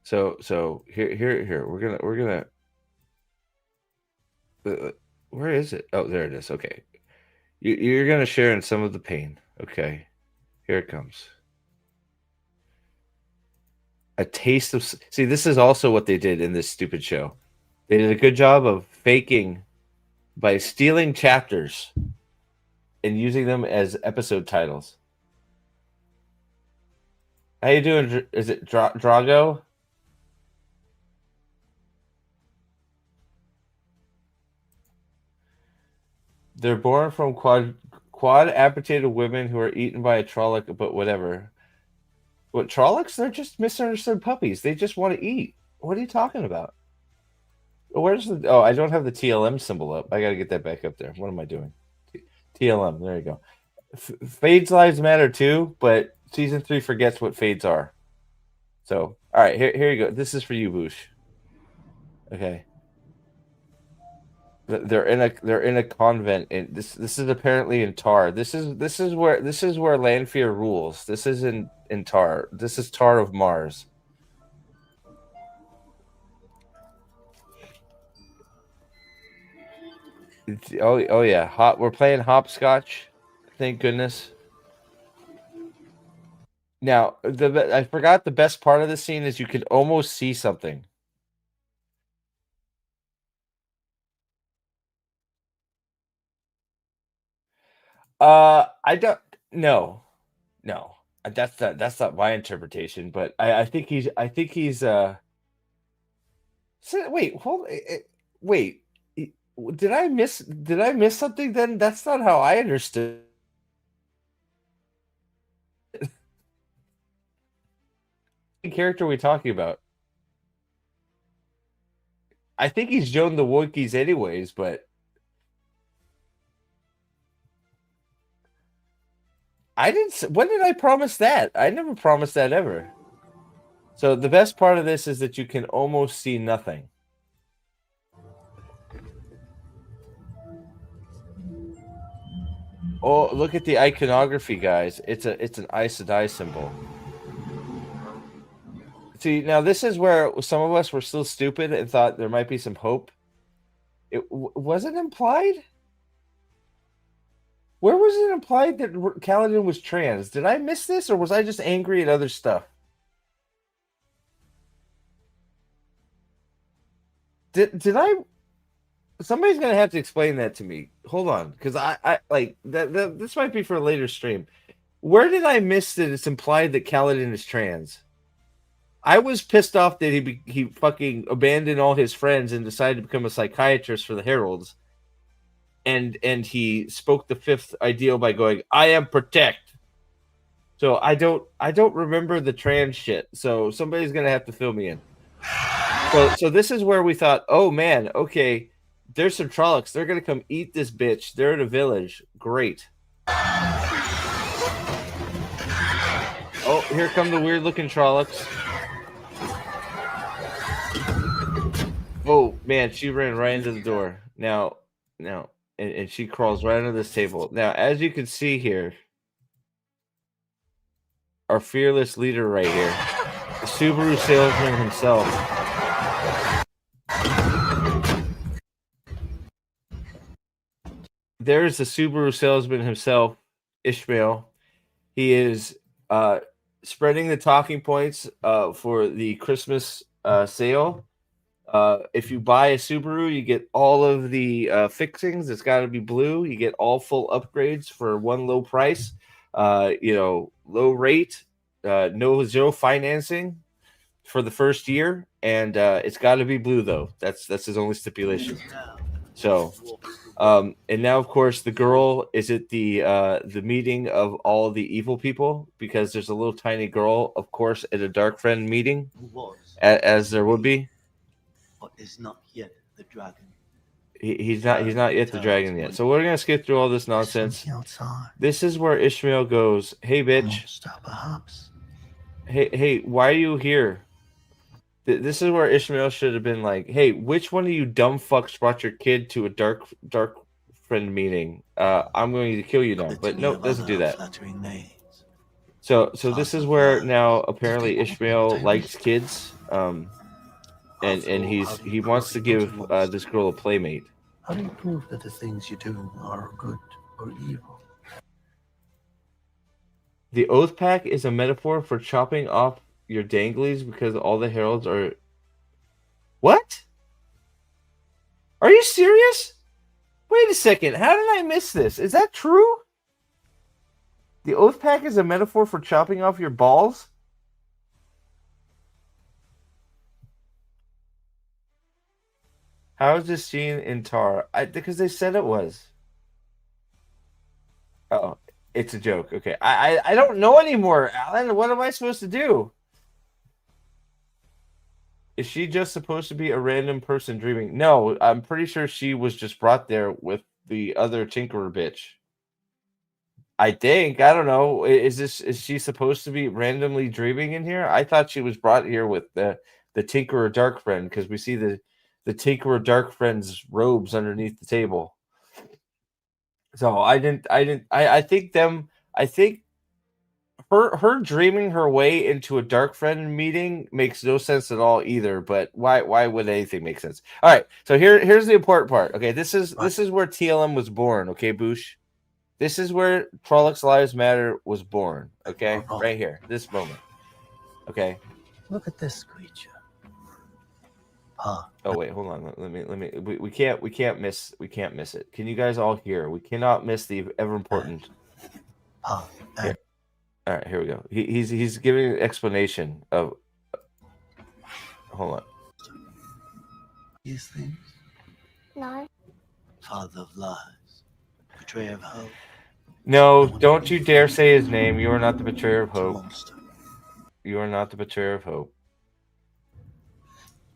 So here. We're gonna where is it? Oh, there it is. Okay. You're gonna share in some of the pain. Okay. Here it comes. A taste of see, this is also what they did in this stupid show. They did a good job of faking by stealing chapters and using them as episode titles. How you doing? Is it Drago? They're born from quad amputated women who are eaten by a Trolloc, but whatever. What Trollocs? They're just misunderstood puppies. They just want to eat. What are you talking about? Where's the? Oh, I don't have the TLM symbol up. I gotta get that back up there. What am I doing? TLM. There you go. Fades lives matter too, but season 3 forgets what fades are. So, all right, here you go. This is for you, Boosh. Okay. They're in a convent, and this is apparently in Tar. This is where Lanfear rules. This is in Tar. This is Tar of Mars. Oh yeah, we're playing hopscotch. Thank goodness. Now, I forgot the best part of the scene is you can almost see something. I don't no. That's not my interpretation, but I think he's wait, wait. Did I miss something then? That's not how I understood. What character are we talking about? I think he's Joan the Wookiees anyways, but I didn't. When did I promise that? I never promised that ever. So the best part of this is that you can almost see nothing. Oh, look at the iconography, guys. It's an Aes Sedai symbol. See, now this is where some of us were still stupid and thought there might be some hope. It was it implied? Where was it implied that Kaladin was trans? Did I miss this, or was I just angry at other stuff? Did I? Somebody's gonna have to explain that to me. Hold on, because I like that. This might be for a later stream. Where did I miss that it's implied that Kaladin is trans? I was pissed off that he fucking abandoned all his friends and decided to become a psychiatrist for the Heralds. And he spoke the fifth ideal by going, "I am protect." So I don't remember the trans shit. So somebody's gonna have to fill me in. So this is where we thought, oh man, okay, there's some Trollocs. They're gonna come eat this bitch. They're in a village. Great. Oh, here come the weird looking Trollocs. Oh man, she ran right into the door. Now, and she crawls right under this table. Now, as you can see here, our fearless leader right here, the Subaru salesman himself. There's the Subaru salesman himself, Ishmael. He is spreading the talking points for the Christmas sale. If you buy a Subaru, you get all of the fixings. It's got to be blue. You get all full upgrades for one low price. Low rate, zero financing for the first year, and it's got to be blue though. That's his only stipulation. So, and now of course the girl is at the meeting of all the evil people, because there's a little tiny girl, of course, at a Dark Friend meeting, as there would be. But is not yet the dragon. He's not yet the dragon yet. So we're gonna skip through all this nonsense. This is where Ishmael goes, "Hey bitch, perhaps. Hey, why are you here?" This is where Ishmael should have been like, "Hey, which one of you dumb fucks brought your kid to a dark friend meeting? I'm going to kill you now." But no, it doesn't do that. So this is where now apparently Ishmael likes kids. And he wants to give this girl a playmate. How do you prove that the things you do are good or evil? The Oath Pack is a metaphor for chopping off your danglies because all the heralds are... What? Are you serious? Wait a second. How did I miss this? Is that true? The Oath Pack is a metaphor for chopping off your balls? How is this scene in Tar? Because they said it was. Oh, it's a joke. Okay, I don't know anymore, Alan. What am I supposed to do? Is she just supposed to be a random person dreaming? No, I'm pretty sure she was just brought there with the other Tinkerer bitch. I think. I don't know. Is she supposed to be randomly dreaming in here? I thought she was brought here with the Tinkerer Dark Friend, because we see the Tinkerer Dark Friend's robes underneath the table. So I think her dreaming her way into a Dark Friend meeting makes no sense at all either. But why would anything make sense? All right, so here's the important part. Okay, this is where TLM was born. Okay, Boosh, this is where Trollocs Lives Matter was born. Okay, right here, this moment. Okay. Look at this creature. Oh wait, hold on. Let me. We can't miss it. Can you guys all hear? We cannot miss the ever important. Here. All right, here we go. He's giving an explanation of. Hold on. These things. No. Father of lies, betrayer of hope. No, don't you dare say his name. You are not the betrayer of hope. You are not the betrayer of hope.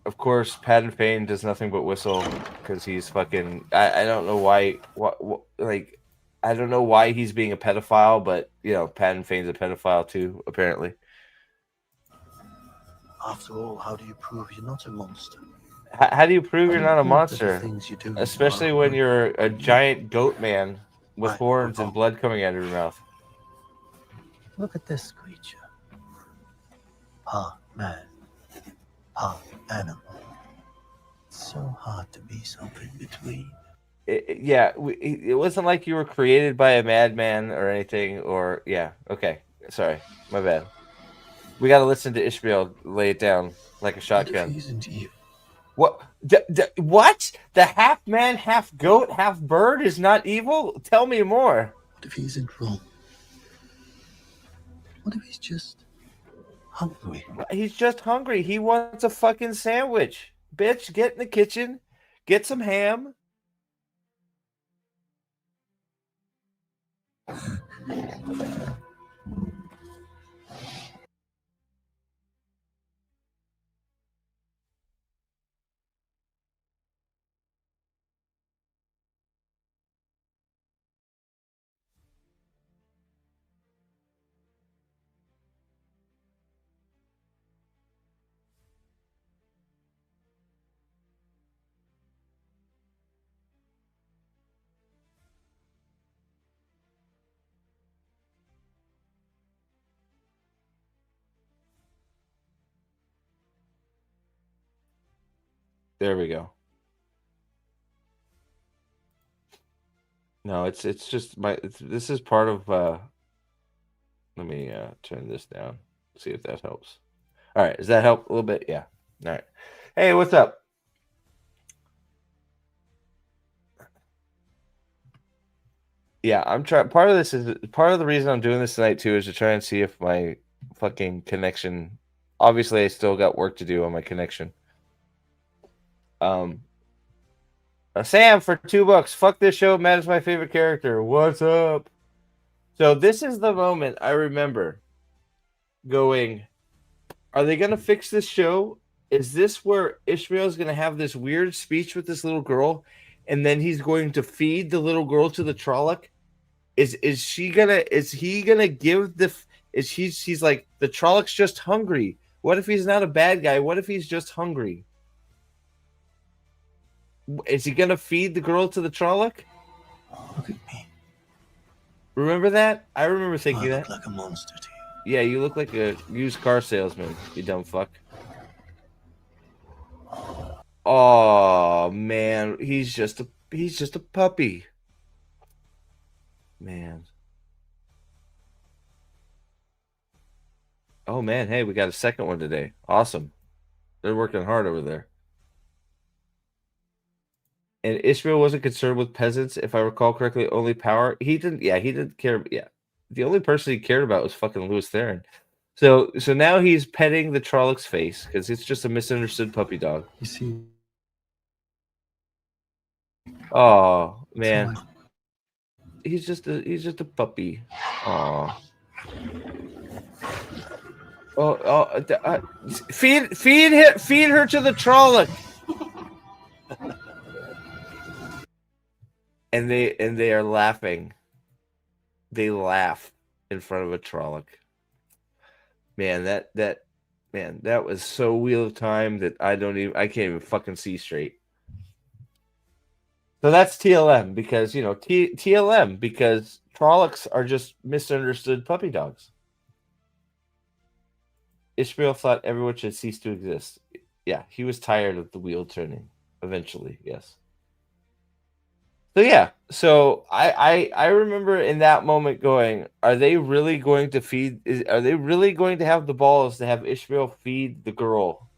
Of course, Padden Fane does nothing but whistle because he's fucking. I don't know why. Like, I don't know why he's being a pedophile, but Padden Fane's a pedophile too, apparently. After all, how do you prove you're not a monster? How do you prove you're not a monster? Things you do Especially when you're a giant goat man with Right, horns we're and home. blood coming out of her mouth. Look at this creature. Part man, part animal. It's so hard to be something between. It wasn't like you were created by a madman or anything. Or yeah, okay, sorry, my bad. We got to listen to Ishmael lay it down like a What if shotgun. he isn't evil? What? What? The half man, half goat, half bird is not evil? Tell me more. What if he isn't wrong? What if he's just hungry? He's just hungry. He wants a fucking sandwich. Bitch, get in the kitchen, get some ham. There we go. No, it's just this is part of let me turn this down. See if that helps. All right, does that help a little bit? Yeah. All right. Hey, what's up? Yeah, I'm trying. Part of the reason I'm doing this tonight too is to try and see if my fucking connection. Obviously, I still got work to do on my connection. Sam for $2. Fuck this show. Matt is my favorite character. What's up? So this is the moment I remember going, are they going to fix this show? Is this where Ishmael's going to have this weird speech with this little girl and then he's going to feed the little girl to the Trolloc? Is he going to give he's like, the Trolloc's just hungry. What if he's not a bad guy? What if he's just hungry? Is he going to feed the girl to the Trolloc? Look at me. Remember that? I remember thinking I that. look like a monster to you. Yeah, you look like a used car salesman, you dumb fuck. Oh man, he's just a puppy. Man. Oh man, hey, we got a second one today. Awesome. They're working hard over there. And Ishmael wasn't concerned with peasants, if I recall correctly, only power. He didn't care. Yeah. The only person he cared about was fucking Louis Theron. So now he's petting the Trolloc's face because it's just a misunderstood puppy dog. You see, Oh man. so He's just a puppy. Aw. Feed her to the Trolloc. And they are laughing. They laugh in front of a Trolloc. Man, that was so Wheel of Time that I can't even fucking see straight. So that's TLM because TLM because Trollocs are just misunderstood puppy dogs. Ishmael thought everyone should cease to exist. Yeah, he was tired of the wheel turning. Eventually, yes. So yeah, I remember in that moment going, are they really going to are they really going to have the balls to have Ishmael feed the girl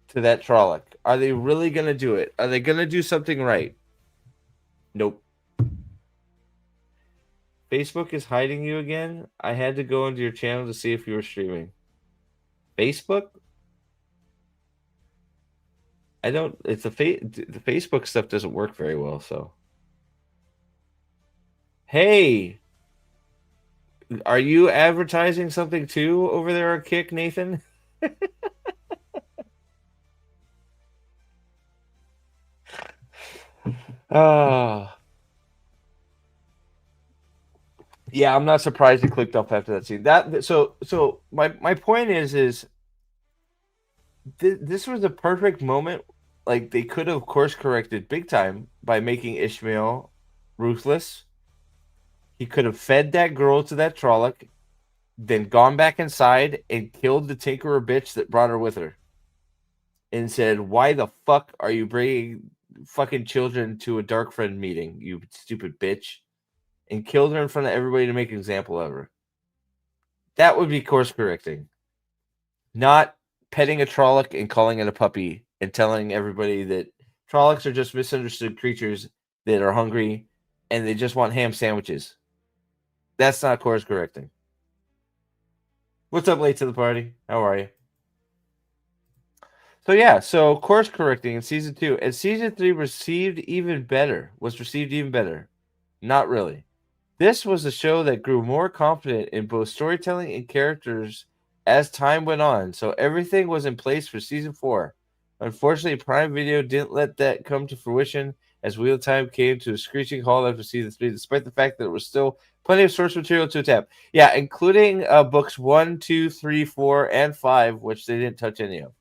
to that Trolloc? Are they really going to do it? Are they going to do something right? Nope. Facebook is hiding you again? I had to go into your channel to see if you were streaming. Facebook? I don't. It's the Facebook stuff doesn't work very well. So, hey, are you advertising something too over there on Kick, Nathan? Yeah, I'm not surprised you clicked off after that scene. So my point is this was a perfect moment. Like they could have course corrected big time by making Ishmael ruthless. He could have fed that girl to that Trolloc, then gone back inside and killed the Tinkerer bitch that brought her with her. And said, "Why the fuck are you bringing fucking children to a Dark Friend meeting, you stupid bitch?" And killed her in front of everybody to make an example of her. That would be course correcting. Not petting a Trolloc and calling it a puppy and telling everybody that Trollocs are just misunderstood creatures that are hungry and they just want ham sandwiches. That's not course correcting. What's up, late to the party? How are you? So yeah, so course correcting in season 2 and season 3 was received even better. Not really. This was a show that grew more confident in both storytelling and characters as time went on. So everything was in place for season 4. Unfortunately, Prime Video didn't let that come to fruition as Wheel of Time came to a screeching halt after season 3, despite the fact that there was still plenty of source material to tap. Yeah, including books 1, 2, 3, 4, and 5, which they didn't touch any of.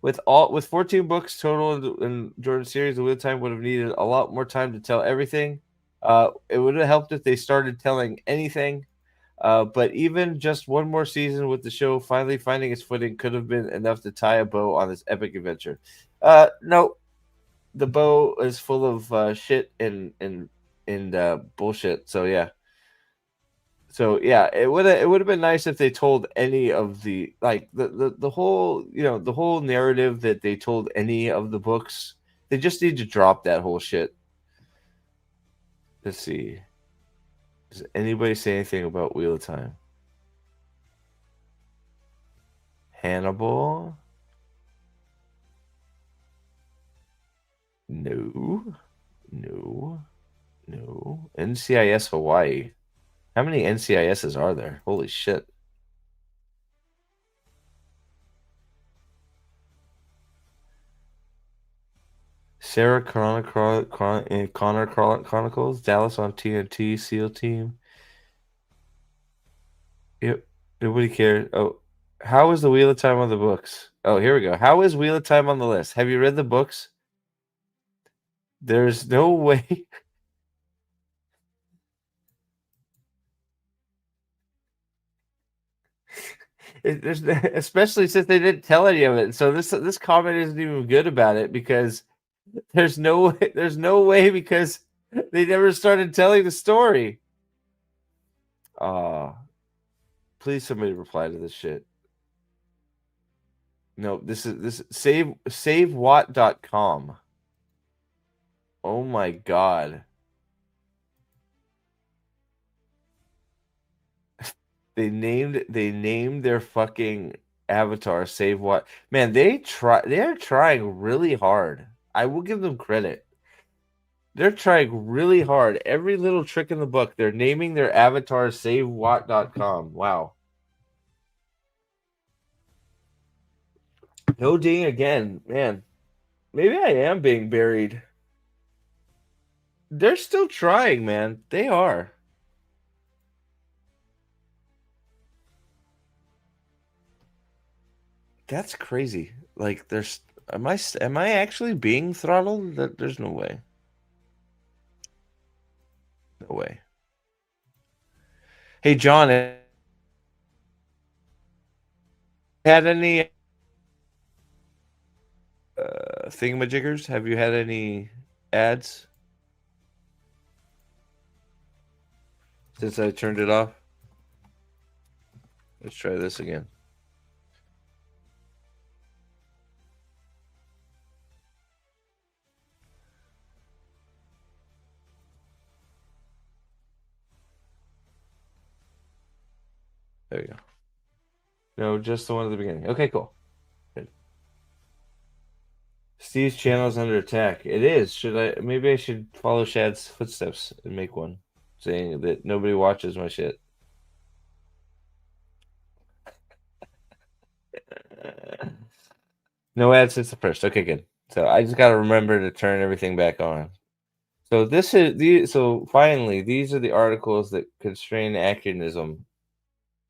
With 14 books total in Jordan's series, the Wheel of Time would have needed a lot more time to tell everything. It would have helped if they started telling anything. But even just one more season with the show finally finding its footing could have been enough to tie a bow on this epic adventure. No, the bow is full of shit and bullshit. So yeah. It would have been nice if they told any of the the whole the whole narrative that they told any of the books. They just need to drop that whole shit. Let's see. Does anybody say anything about Wheel of Time? Hannibal? No. NCIS Hawaii. How many NCISs are there? Holy shit. Sarah Connor Chronicles, Dallas on TNT, SEAL Team. Yep, nobody cared. Oh, how is the Wheel of Time on the books? Oh, here we go. How is Wheel of Time on the list? Have you read the books? There's no way. Especially since they didn't tell any of it. So this comment isn't even good about it because there's no way because they never started telling the story. Please somebody reply to this shit. No, this is savewatt.com. Oh my god. They named their fucking avatar Save Watt. Man, they are trying really hard. I will give them credit. They're trying really hard. Every little trick in the book, they're naming their avatar SaveWatt.com. Wow. No ding again. Man, maybe I am being buried. They're still trying, man. They are. That's crazy. Like, am I actually being throttled? There's no way. No way. Hey, John, had any thingamajiggers? Have you had any ads since I turned it off? Let's try this again. There we go. No, just the one at the beginning. Okay, cool. Good. Steve's channel is under attack. It is. Maybe I should follow Shad's footsteps and make one saying that nobody watches my shit. No ads since the first. Okay, good. So I just gotta remember to turn everything back on. So finally, these are the articles that constrain anachronism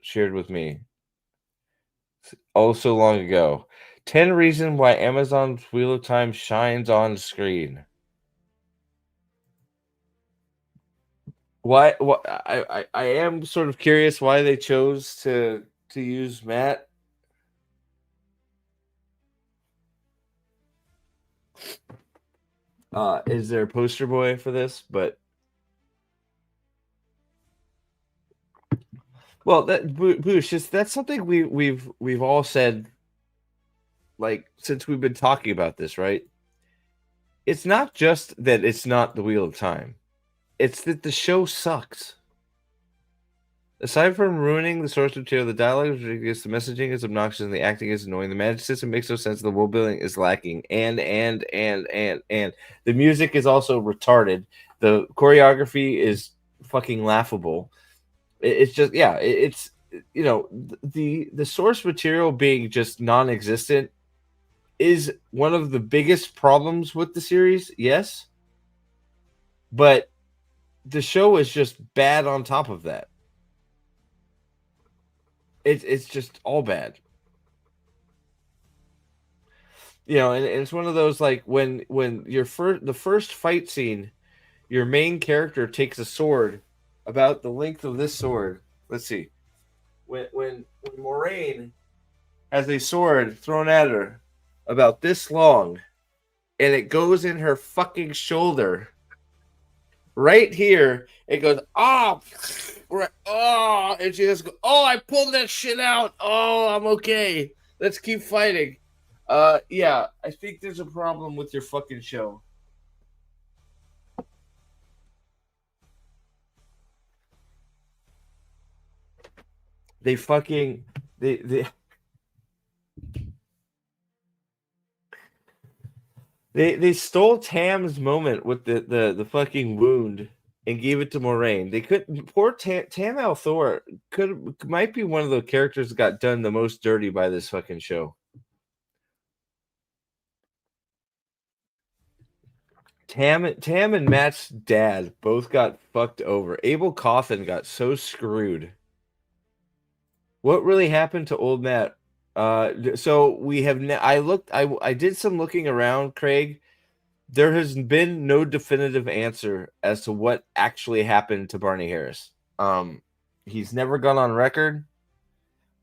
shared with me so long ago. 10 reasons why Amazon's Wheel of Time shines on screen. Why? What? I am sort of curious why they chose to use Matt. Is there a poster boy for this? But well, that Boosh, just that's something we've all said, like, since we've been talking about this, right? It's not just that it's not the Wheel of Time; it's that the show sucks. Aside from ruining the source material, the dialogue is ridiculous, the messaging is obnoxious, and the acting is annoying. The magic system makes no sense. The world building is lacking, and the music is also retarded. The choreography is fucking laughable. It's just, yeah, it's, you know, the source material being just non-existent is one of the biggest problems with the series. Yes, but the show is just bad on top of that. It's just all bad. You know, and it's one of those, like, when the first fight scene, your main character takes a sword about the length of this sword. Let's see. When Moraine has a sword thrown at her about this long, and it goes in her fucking shoulder. Right here, it goes, oh, right, oh, and she just goes, oh, I pulled that shit out. Oh, I'm okay. Let's keep fighting. Yeah, I think there's a problem with your fucking show. They fucking they stole Tam's moment with the fucking wound and gave it to Moraine. They could poor Tam Althor might be one of the characters that got done the most dirty by this fucking show. Tam and Matt's dad both got fucked over. Abel Coffin got so screwed. What really happened to old Matt? So we have. I did some looking around, Craig. There has been no definitive answer as to what actually happened to Barney Harris. He's never gone on record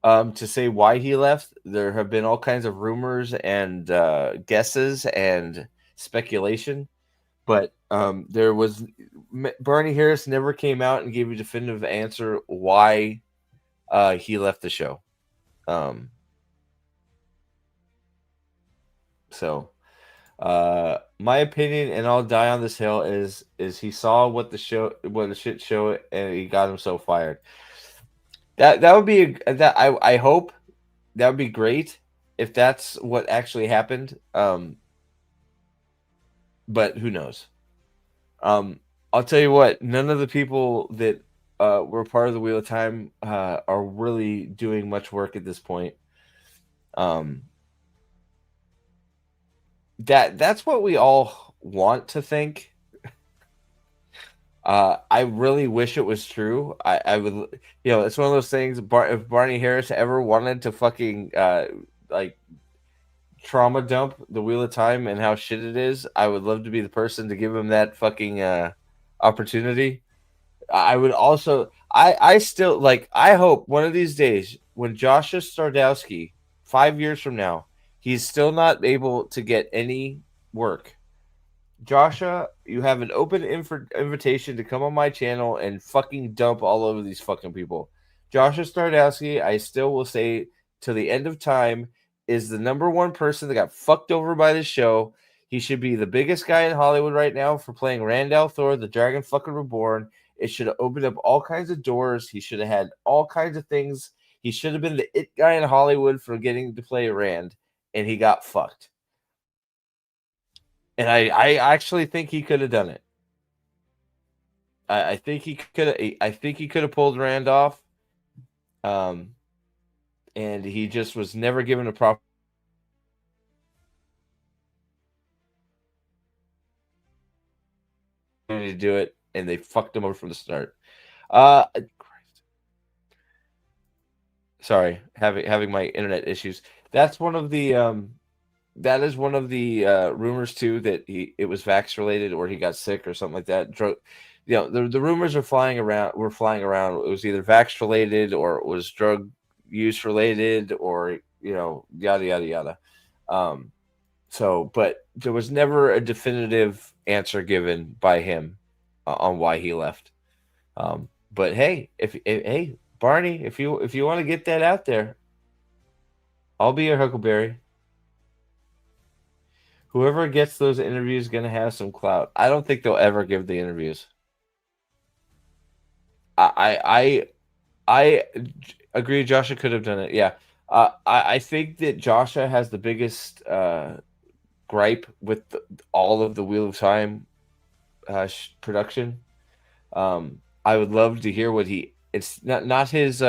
to say why he left. There have been all kinds of rumors and guesses and speculation, but Barney Harris never came out and gave a definitive answer why he left the show. So my opinion, and I'll die on this hill, is he saw what the shit show, and he got himself fired. That would be I hope that would be great if that's what actually happened. But who knows? I'll tell you what, none of the people that were part of the Wheel of Time are really doing much work at this point. That's what we all want to think. I really wish it was true. I would, you know, it's one of those things. If Barney Harris ever wanted to fucking like trauma dump the Wheel of Time and how shit it is, I would love to be the person to give him that fucking opportunity. I would also, I still, like, I hope one of these days when Joshua Stardowski, 5 years from now, he's still not able to get any work. Joshua, you have an open invitation to come on my channel and fucking dump all over these fucking people. Joshua Stardowski, I still will say to the end of time, is the number one person that got fucked over by this show. He should be the biggest guy in Hollywood right now for playing Rand al'Thor, the Dragon fucking Reborn. It should have opened up all kinds of doors. He should have had all kinds of things. He should have been the it guy in Hollywood for getting to play Rand, and he got fucked. And I actually think he could have done it. I think he could have pulled Rand off. And he just was never given a proper opportunity to do it, and they fucked him over from the start. Sorry, having my internet issues. That's one of the that is one of the rumors too, that it was vax related or he got sick or something like that. the rumors are flying around. Were flying around. It was either vax related or it was drug use related, or yada yada yada. But there was never a definitive answer given by him on why he left. But hey, if Barney, if you want to get that out there, I'll be your Huckleberry. Whoever gets those interviews is gonna have some clout. I don't think they'll ever give the interviews. I agree. Joshua could have done it. Yeah. I think that Joshua has the biggest gripe with all of the Wheel of Time production. I would love to hear what it's not his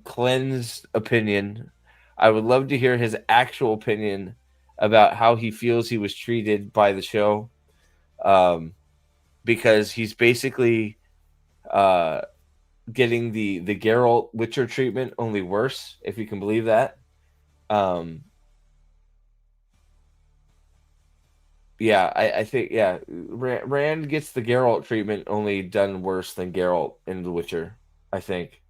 cleansed opinion. I would love to hear his actual opinion about how he feels he was treated by the show. Because he's basically getting the Geralt Witcher treatment, only worse, if you can believe that. Yeah, I think Rand gets the Geralt treatment, only done worse than Geralt in The Witcher. I think.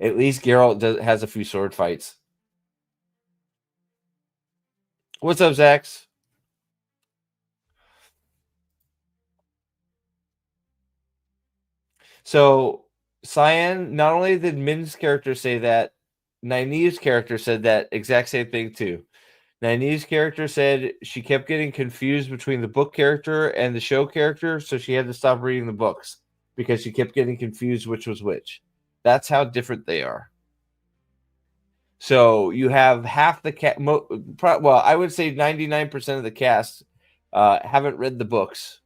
At least Geralt has a few sword fights. What's up, Zax? So, Cyan, not only did Min's character say that, Nynaeve's character said that exact same thing too. Nynaeve's character said she kept getting confused between the book character and the show character, so she had to stop reading the books because she kept getting confused which was which. That's how different they are. So you have half the cast. Well, I would say 99% of the cast haven't read the books.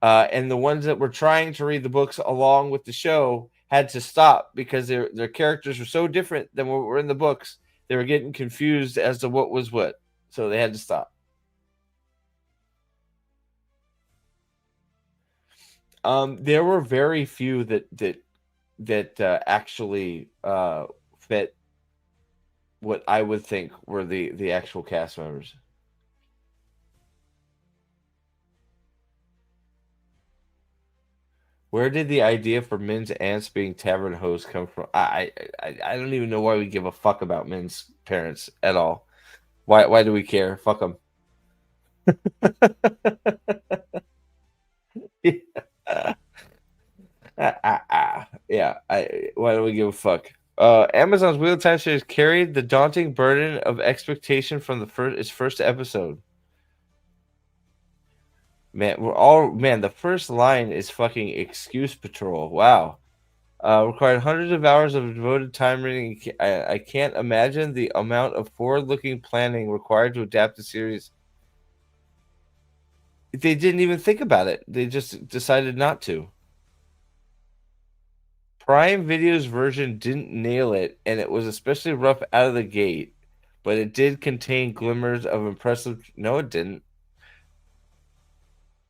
And the ones that were trying to read the books along with the show had to stop because their characters were so different than what were in the books. They were getting confused as to what was what. So they had to stop. There were very few that actually fit what I would think were the actual cast members. Where did the idea for Min's aunts being tavern hosts come from? I don't even know why we give a fuck about Min's parents at all. Why do we care? Fuck them. Yeah. Why do we give a fuck? Amazon's Wheel of Time series carried the daunting burden of expectation from its first episode. Man, the first line is fucking Excuse Patrol. Wow. Required hundreds of hours of devoted time reading. I can't imagine the amount of forward-looking planning required to adapt the series. They didn't even think about it. They just decided not to. Prime Video's version didn't nail it, and it was especially rough out of the gate, but it did contain glimmers of impressive... No, it didn't.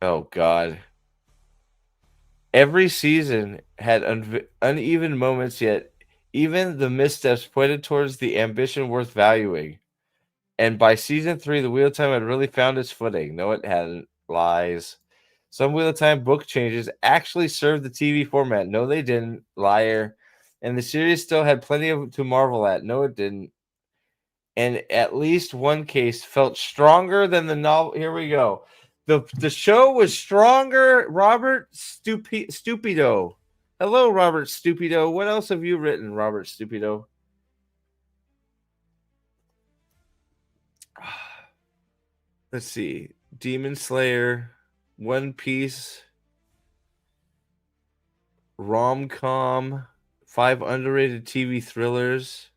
Oh, God. Every season had uneven moments, yet even the missteps pointed towards the ambition worth valuing. And by season 3, the Wheel of Time had really found its footing. No, it hadn't. Lies. Some Wheel of Time book changes actually served the TV format. No, they didn't. Liar. And the series still had plenty to marvel at. No, it didn't. And at least one case felt stronger than the novel. Here we go. The show was stronger. Robert Stupido. Hello, Robert Stupido. What else have you written, Robert Stupido? Let's see. Demon Slayer, One Piece, rom-com, 5 underrated TV thrillers,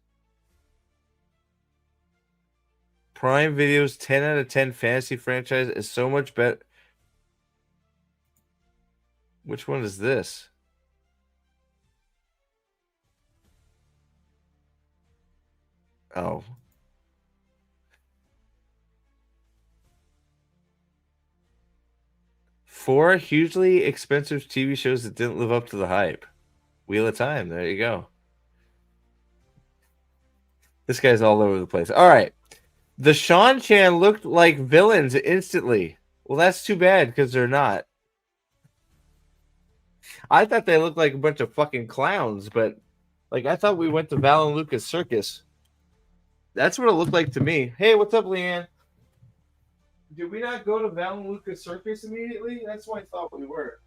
Prime Video's 10 out of 10 fantasy franchise is so much better. Which one is this? Oh. Four hugely expensive TV shows that didn't live up to the hype. Wheel of Time. There you go. This guy's all over the place. All right. The Sean Chan looked like villains instantly. Well, that's too bad because they're not. I thought they looked like a bunch of fucking clowns, but like I thought we went to Val and Lucas Circus. That's what it looked like to me. Hey, what's up, Leanne? Did we not go to Val and Lucas Circus immediately? That's what I thought we were.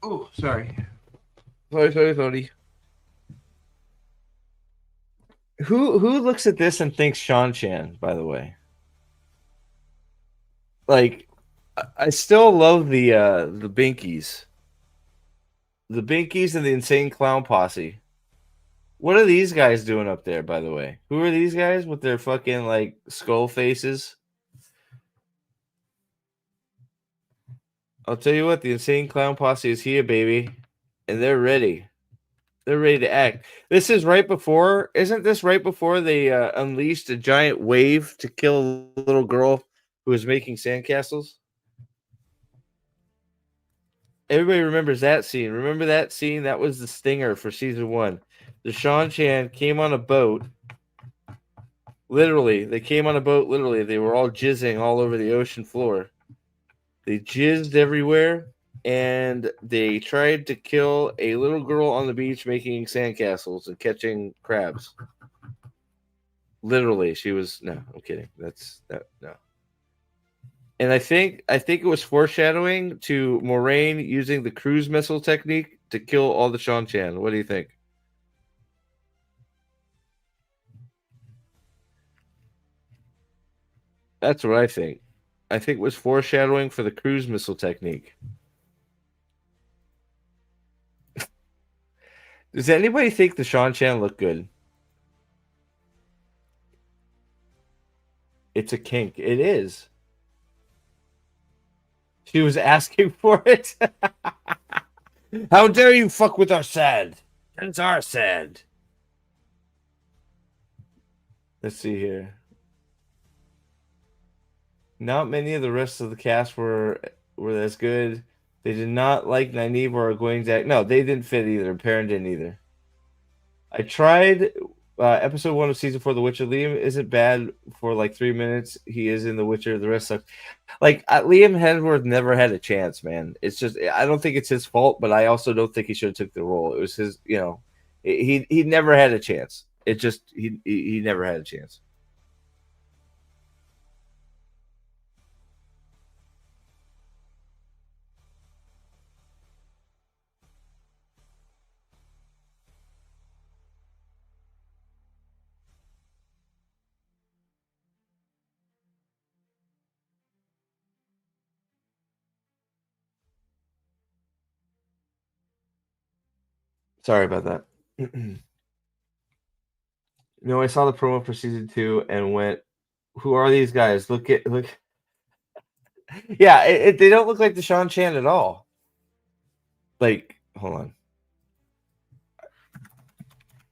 Oh, sorry. Sorry. Who looks at this and thinks Sean Chan, by the way? Like, I still love the Binkies. The Binkies and the Insane Clown Posse. What are these guys doing up there, by the way? Who are these guys with their fucking like skull faces? I'll tell you what, the Insane Clown Posse is here, baby. And they're ready. They're ready to act. This is right before, isn't this right before they unleashed a giant wave to kill a little girl who was making sandcastles? Everybody remembers that scene. Remember that scene? That was the stinger for season 1. The Sean Chan came on a boat. Literally, they came on a boat. Literally, they were all jizzing all over the ocean floor. They jizzed everywhere, and they tried to kill a little girl on the beach making sandcastles and catching crabs. Literally, she was no. I'm kidding. No. And I think it was foreshadowing to Moraine using the cruise missile technique to kill all the Sean Chan. What do you think? That's what I think. I think it was foreshadowing for the cruise missile technique. Does anybody think the Sean Chan look good? It's a kink. It is. She was asking for it. How dare you fuck with our sand? It's our sand. Let's see here. Not many of the rest of the cast were as good. They did not like Nynaeve or Egwene's act. No, they didn't fit either. Perrin didn't either. I tried episode 1 of season 4 of The Witcher. Liam isn't bad for like 3 minutes. He is in The Witcher. The rest sucks. Like Liam Hemsworth never had a chance, man. It's just I don't think it's his fault, but I also don't think he should have took the role. It was his, he never had a chance. It just he never had a chance. Sorry about that. No, I saw the promo for season 2 and went, "Who are these guys? Look." Yeah, they don't look like the Sean Chan at all. Like, hold on.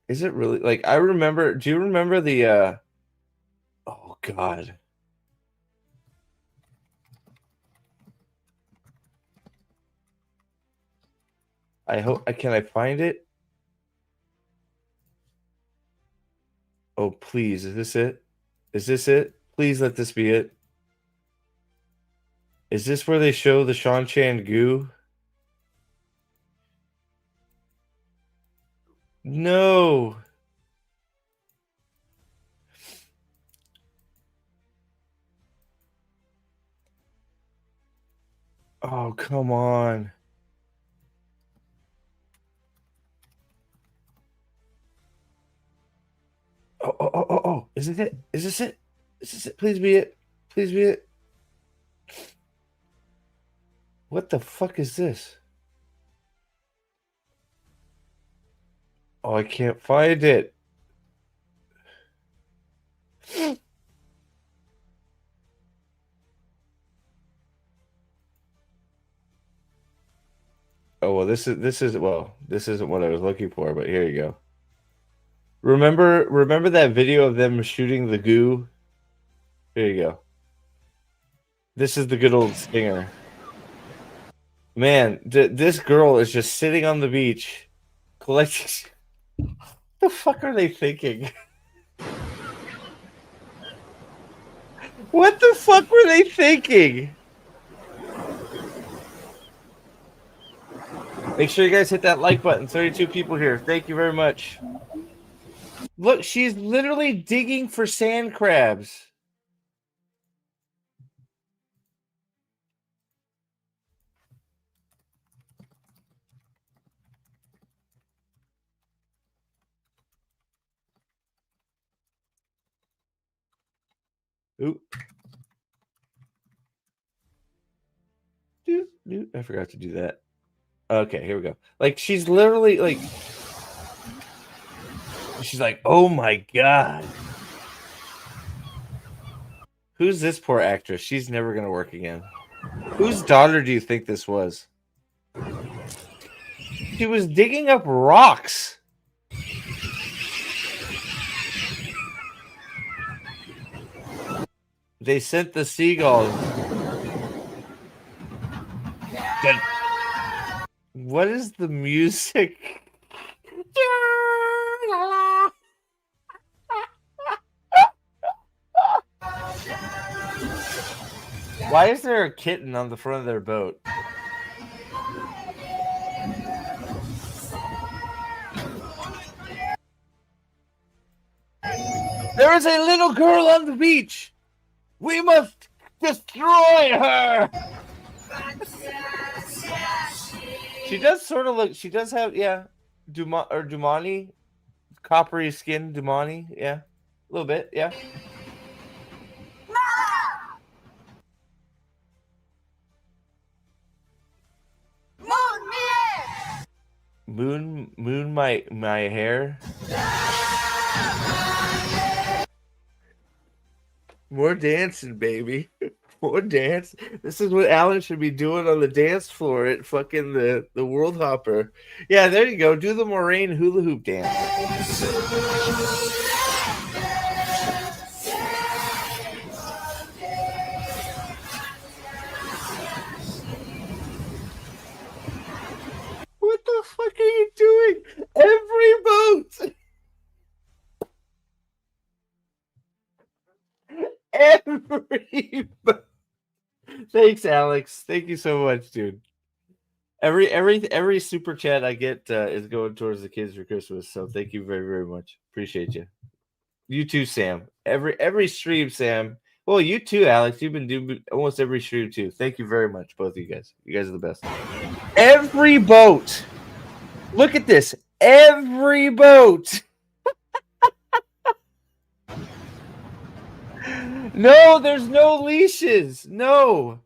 Is it really like I remember? Do you remember the? Oh God. I hope. Can I find it? Oh please! Is this it? Is this it? Please let this be it. Is this where they show the Sean Chan goo? No. Oh, come on. Oh. Is this it? Is this it? Is this it? Please be it. Please be it. What the fuck is this? Oh, I can't find it. Oh well, this isn't what I was looking for, but here you go. Remember that video of them shooting the goo? Here you go. This is the good old stinger. Man, this girl is just sitting on the beach collecting. the fuck are they thinking? What the fuck were they thinking? Make sure you guys hit that like button. 32 people here. Thank you very much. Look, she's literally digging for sand crabs. Ooh. I forgot to do that. Okay, here we go. Like, she's literally like, she's like, oh my God. Who's this poor actress? She's never going to work again. Whose daughter do you think this was? She was digging up rocks. They sent the seagulls. What is the music? Why is there a kitten on the front of their boat? There is a little girl on the beach. We must destroy her. She does sort of look. She does have, yeah, Dumani, coppery skin, Dumani, yeah, a little bit, yeah. Moon, my hair. More dancing, baby. More dance. This is what Alan should be doing on the dance floor at fucking the World Hopper. Yeah, there you go. Do the Moraine hula hoop dance. What the fuck are you doing? Every boat. Every boat. Thanks, Alex. Thank you so much, dude. Every super chat I get is going towards the kids for Christmas. So thank you very, very much. Appreciate you. You too, Sam. Every stream, Sam. Well, you too, Alex. You've been doing almost every stream too. Thank you very much, both of you guys. You guys are the best. Every boat. Look at this. Every boat. No, there's no leashes. No.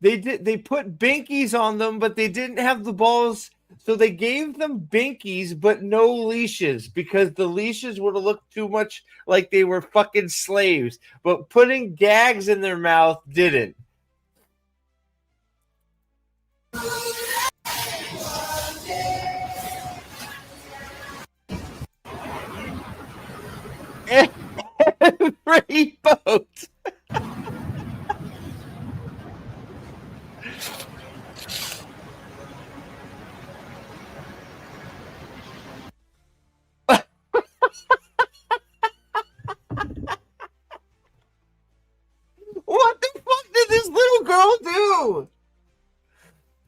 They put binkies on them, but they didn't have the balls. So they gave them binkies, but no leashes, because the leashes would have looked too much like they were fucking slaves. But putting gags in their mouth didn't. Every boat. What the fuck did this little girl do?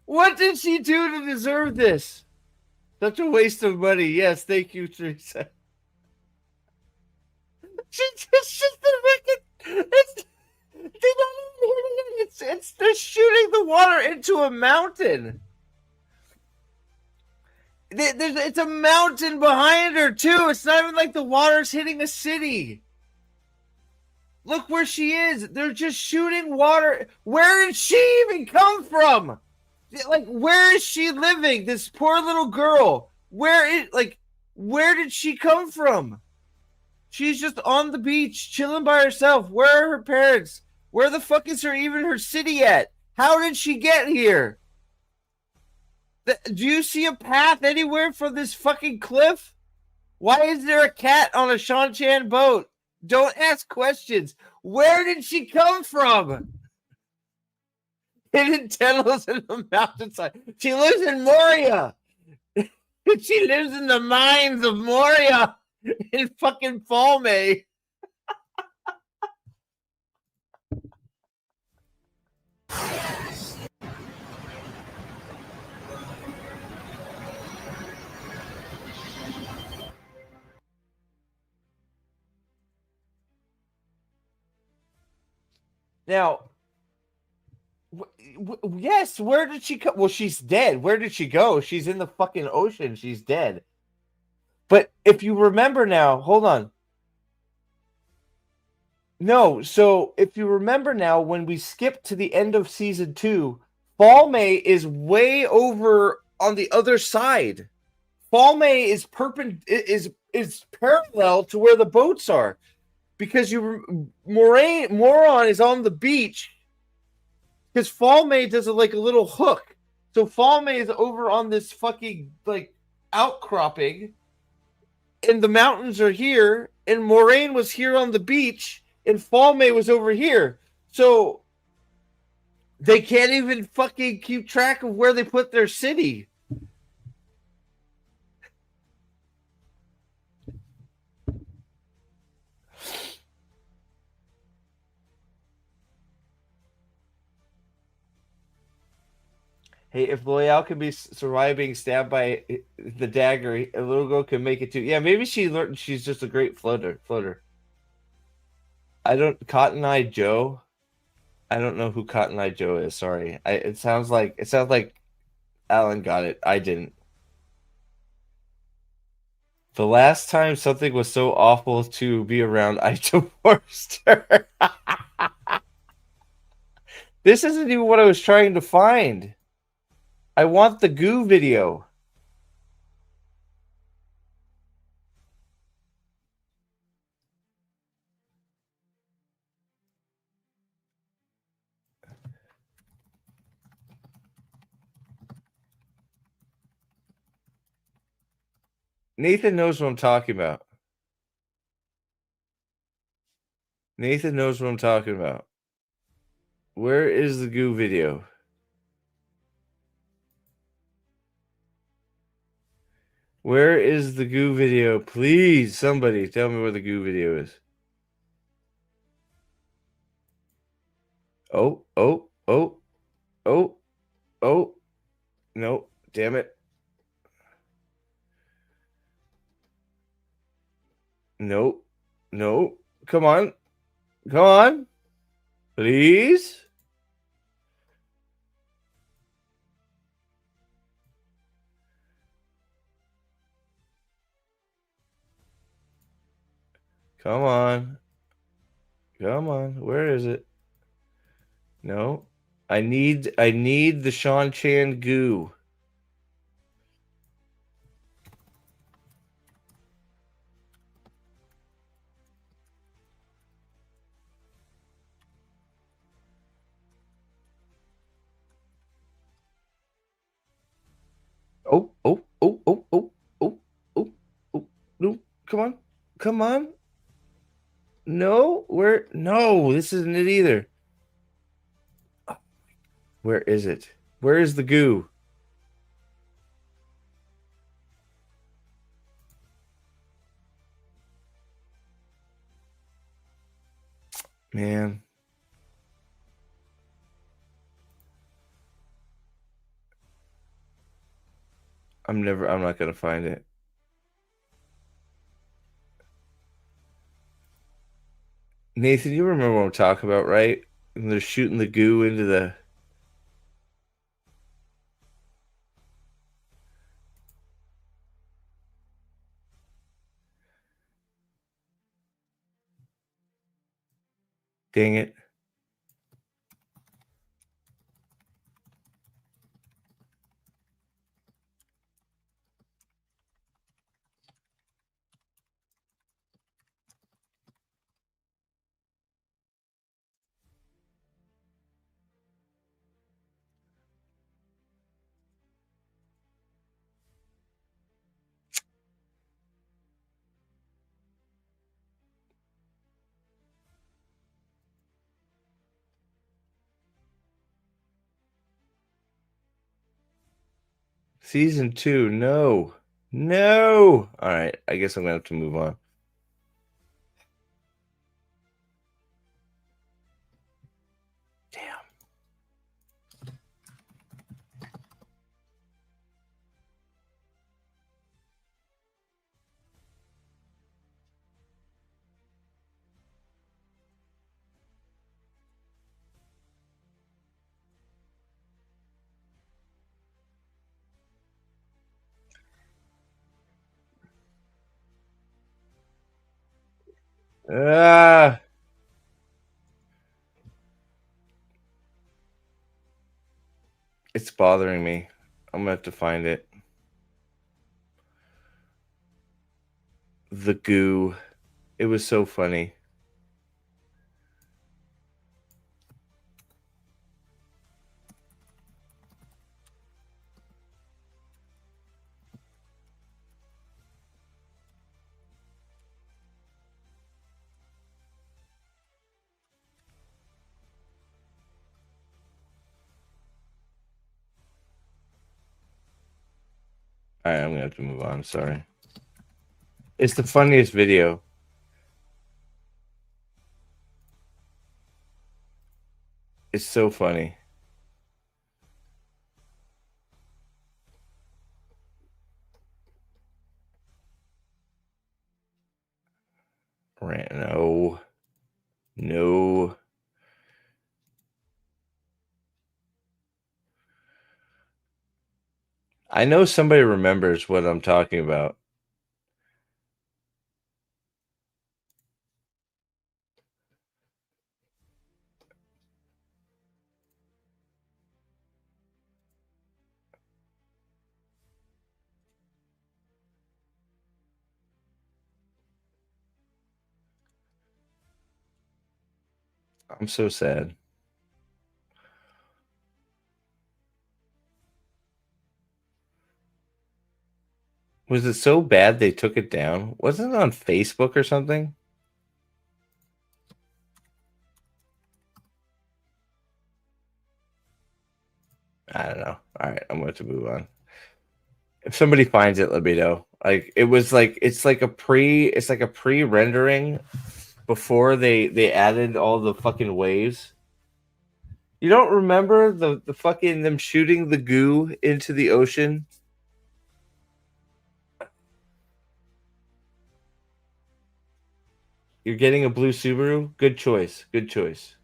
What did she do to deserve this? Such a waste of money. Yes, thank you, Teresa. It's they're shooting the water into a mountain. It's a mountain behind her too. It's not even like the water's hitting a city. Look where she is. They're just shooting water. Where did she even come from? Like, where is she living? This poor little girl. Where did she come from? She's just on the beach, chilling by herself. Where are her parents? Where the fuck is her city at? How did she get here? Do you see a path anywhere from this fucking cliff? Why is there a cat on a Sean Chan boat? Don't ask questions. Where did she come from? Hidden tunnels in the mountainside. She lives in Moria. She lives in the mines of Moria. in fucking Fall May. Now, yes, where did she go? Well, she's dead. Where did she go? She's in the fucking ocean. She's dead. But if you remember now, hold on. No, so if you remember now, when we skip to the end of season 2, Fall May is way over on the other side. Fall May is is parallel to where the boats are, because Moron is on the beach, because Fall May does like a little hook. So Fall May is over on this fucking like outcropping, and the mountains are here, and Moraine was here on the beach, and Fall May was over here. So they can't even fucking keep track of where they put their city. Hey, if Loyal can be surviving stabbed by the dagger, a little girl can make it too. Yeah, maybe she learned. She's just a great floater. I don't Cotton Eye Joe. I don't know who Cotton Eye Joe is. Sorry. It sounds like Alan got it. I didn't. The last time something was so awful to be around, I divorced her. This isn't even what I was trying to find. I want the goo video. Nathan knows what I'm talking about. Nathan knows what I'm talking about. Where is the goo video? Where is the goo video? Please, somebody tell me where the goo video is. Oh. No, damn it. No. Come on. Please. Come on. Where is it? No. I need the Sean Chan goo. Oh. No, come on. No, no, this isn't it either. Where is it? Where is the goo? Man. I'm not gonna find it. Nathan, you remember what I'm talking about, right? When they're shooting the goo into the... Dang it. Season 2, no. No. All right. I guess I'm gonna have to move on. Damn. Ah. It's bothering me. I'm gonna have to find it. The goo. It was so funny. All right, I'm gonna have to move on. Sorry. It's the funniest video. It's so funny. No. No. I know somebody remembers what I'm talking about. I'm so sad. Was it so bad they took it down? Wasn't it on Facebook or something? I don't know. All right, I'm going to move on. If somebody finds it, let me know. Like it was like it's like a pre-rendering before they added all the fucking waves. You don't remember the fucking them shooting the goo into the ocean? You're getting a blue Subaru? Good choice. Good choice.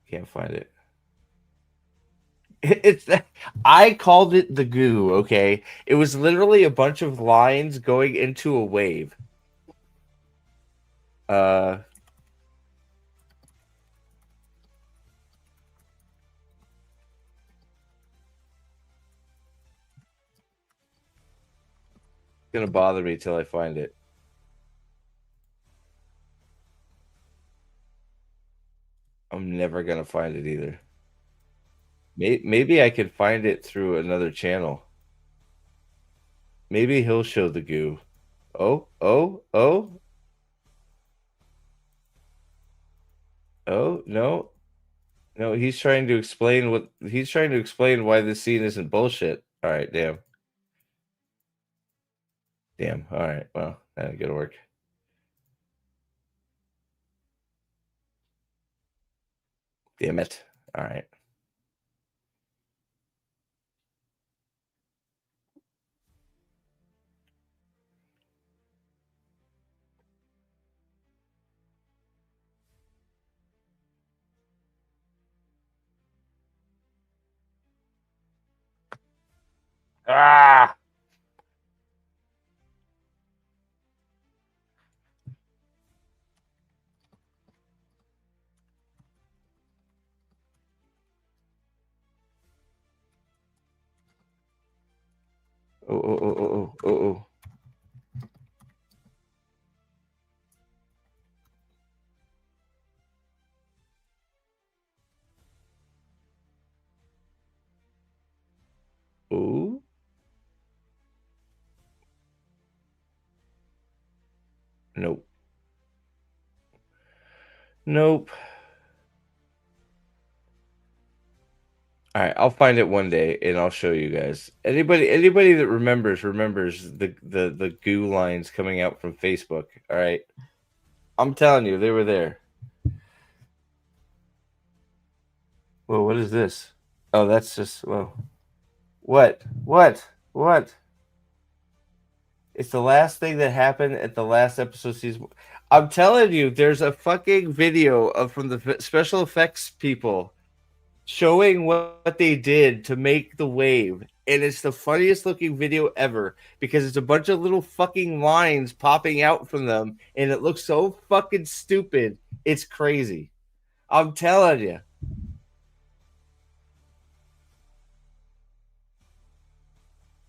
Can't find it. It's I called it the goo, okay? It was literally a bunch of lines going into a wave. Uh It's gonna bother me till I find it. I'm never gonna find it either. Maybe I could find it through another channel. Maybe he'll show the goo. Oh, no. No, he's trying to explain why this scene isn't bullshit. All right, damn. Damn. All right. Well, that ain't gonna work. Damn it. All right. Ah. Oh. Oh. Nope. Nope. All right, I'll find it one day and I'll show you guys. Anybody that remembers the goo lines coming out from Facebook. All right, I'm telling you, they were there. Whoa, what is this? Oh, that's just whoa. What? What? It's the last thing that happened at the last episode season. I'm telling you, there's a fucking video of from the special effects people showing what they did to make the wave, and it's the funniest looking video ever because it's a bunch of little fucking lines popping out from them, and it looks so fucking stupid. It's crazy. I'm telling you.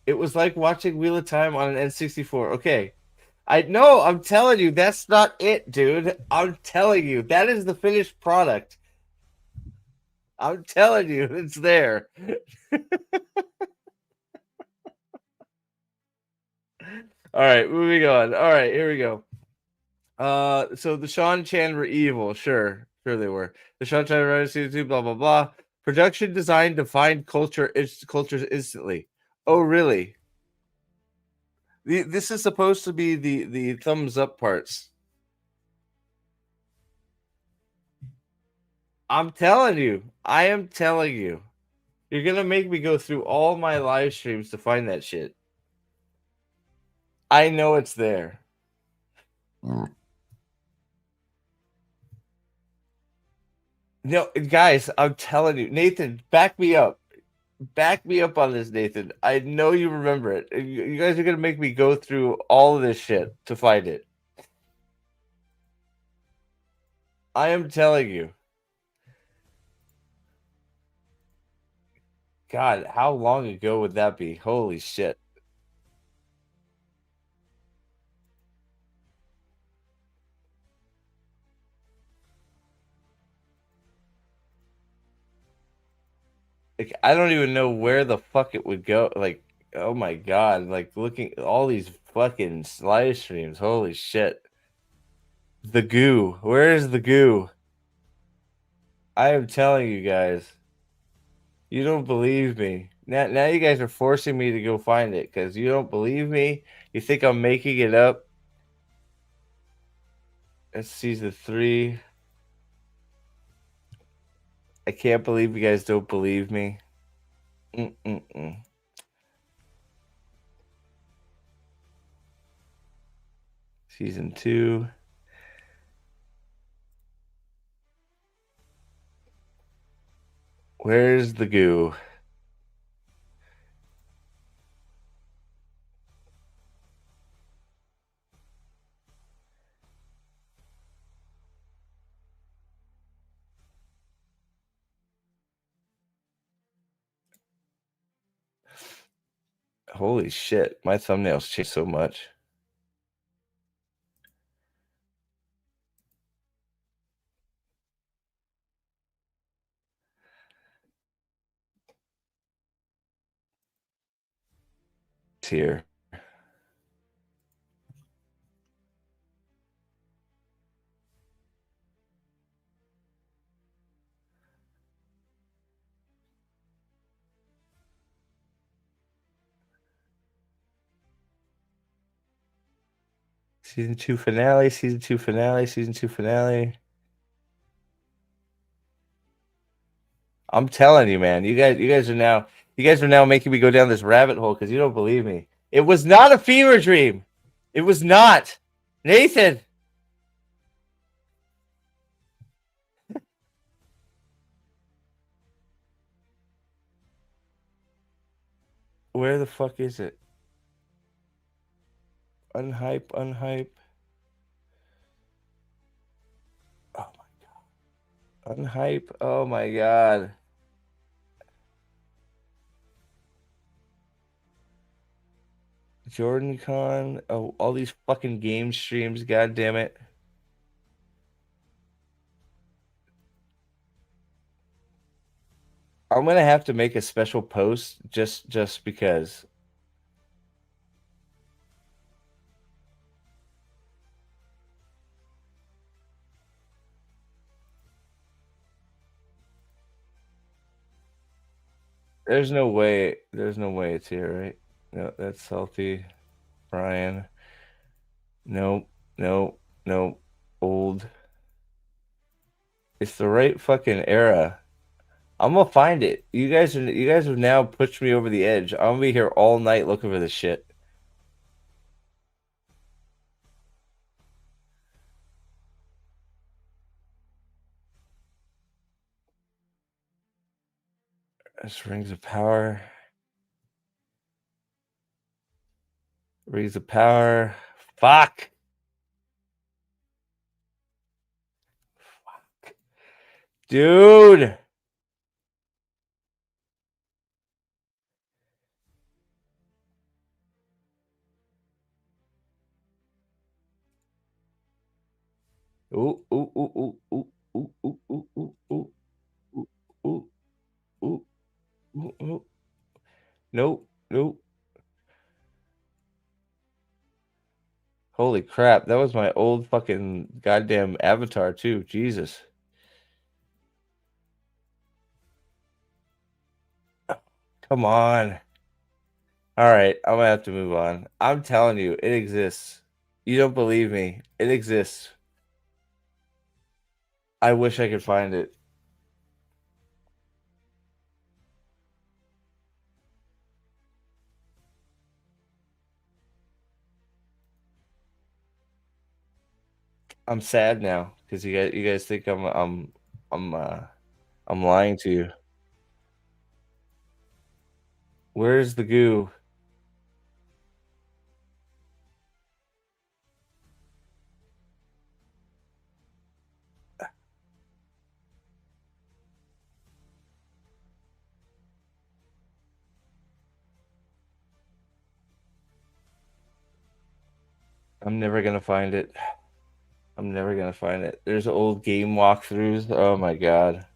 It was like watching Wheel of Time on an N64. Okay. I know, I'm telling you, that's not it, dude. I'm telling you, that is the finished product. I'm telling you, it's there. All right, moving on. All right, here we go. So the Sean Chan were evil. Sure they were. The Sean Chan were season 2, blah blah blah. Production design defined cultures instantly. Oh, really? This is supposed to be the thumbs up parts. I'm telling you. I am telling you. You're gonna make me go through all my live streams to find that shit. I know it's there. No, guys, I'm telling you. Nathan, back me up. Back me up on this, Nathan. I know you remember it. You guys are gonna make me go through all of this shit to find it. I am telling you. God, how long ago would that be? Holy shit. Like, I don't even know where the fuck it would go. Like, oh my god, like looking at all these fucking live streams. Holy shit. The goo. Where is the goo? I am telling you guys. You don't believe me. Now you guys are forcing me to go find it because you don't believe me. You think I'm making it up. That's season 3. I can't believe you guys don't believe me. Season 2. Where's the goo? Holy shit, my thumbnails changed so much. It's here. Season 2 finale, season 2 finale, season 2 finale. I'm telling you, man. You guys are now making me go down this rabbit hole because you don't believe me. It was not a fever dream. It was not. Nathan. Where the fuck is it? Unhype. Oh my god. Unhype. Oh my god. Jordan Con. Oh, all these fucking game streams. God damn it. I'm gonna have to make a special post just because. There's no way. There's no way it's here, right? No, that's healthy. Brian. Nope. Nope. Nope. Old. It's the right fucking era. I'm gonna find it. You guys have now pushed me over the edge. I'm gonna be here all night looking for this shit. This Rings of Power. Rings of Power. Fuck. Fuck. Dude. Ooh, ooh, ooh, ooh, ooh, ooh, ooh, ooh, ooh, ooh, ooh, ooh, ooh, ooh, ooh. Nope, nope. Holy crap, that was my old fucking goddamn avatar too. Jesus. Come on. All right, I'm gonna have to move on. I'm telling you, it exists. You don't believe me. It exists. I wish I could find it. I'm sad now because you guys think I'm lying to you. Where's the goo? I'm never gonna find it. I'm never gonna find it. There's old game walkthroughs. Oh my god.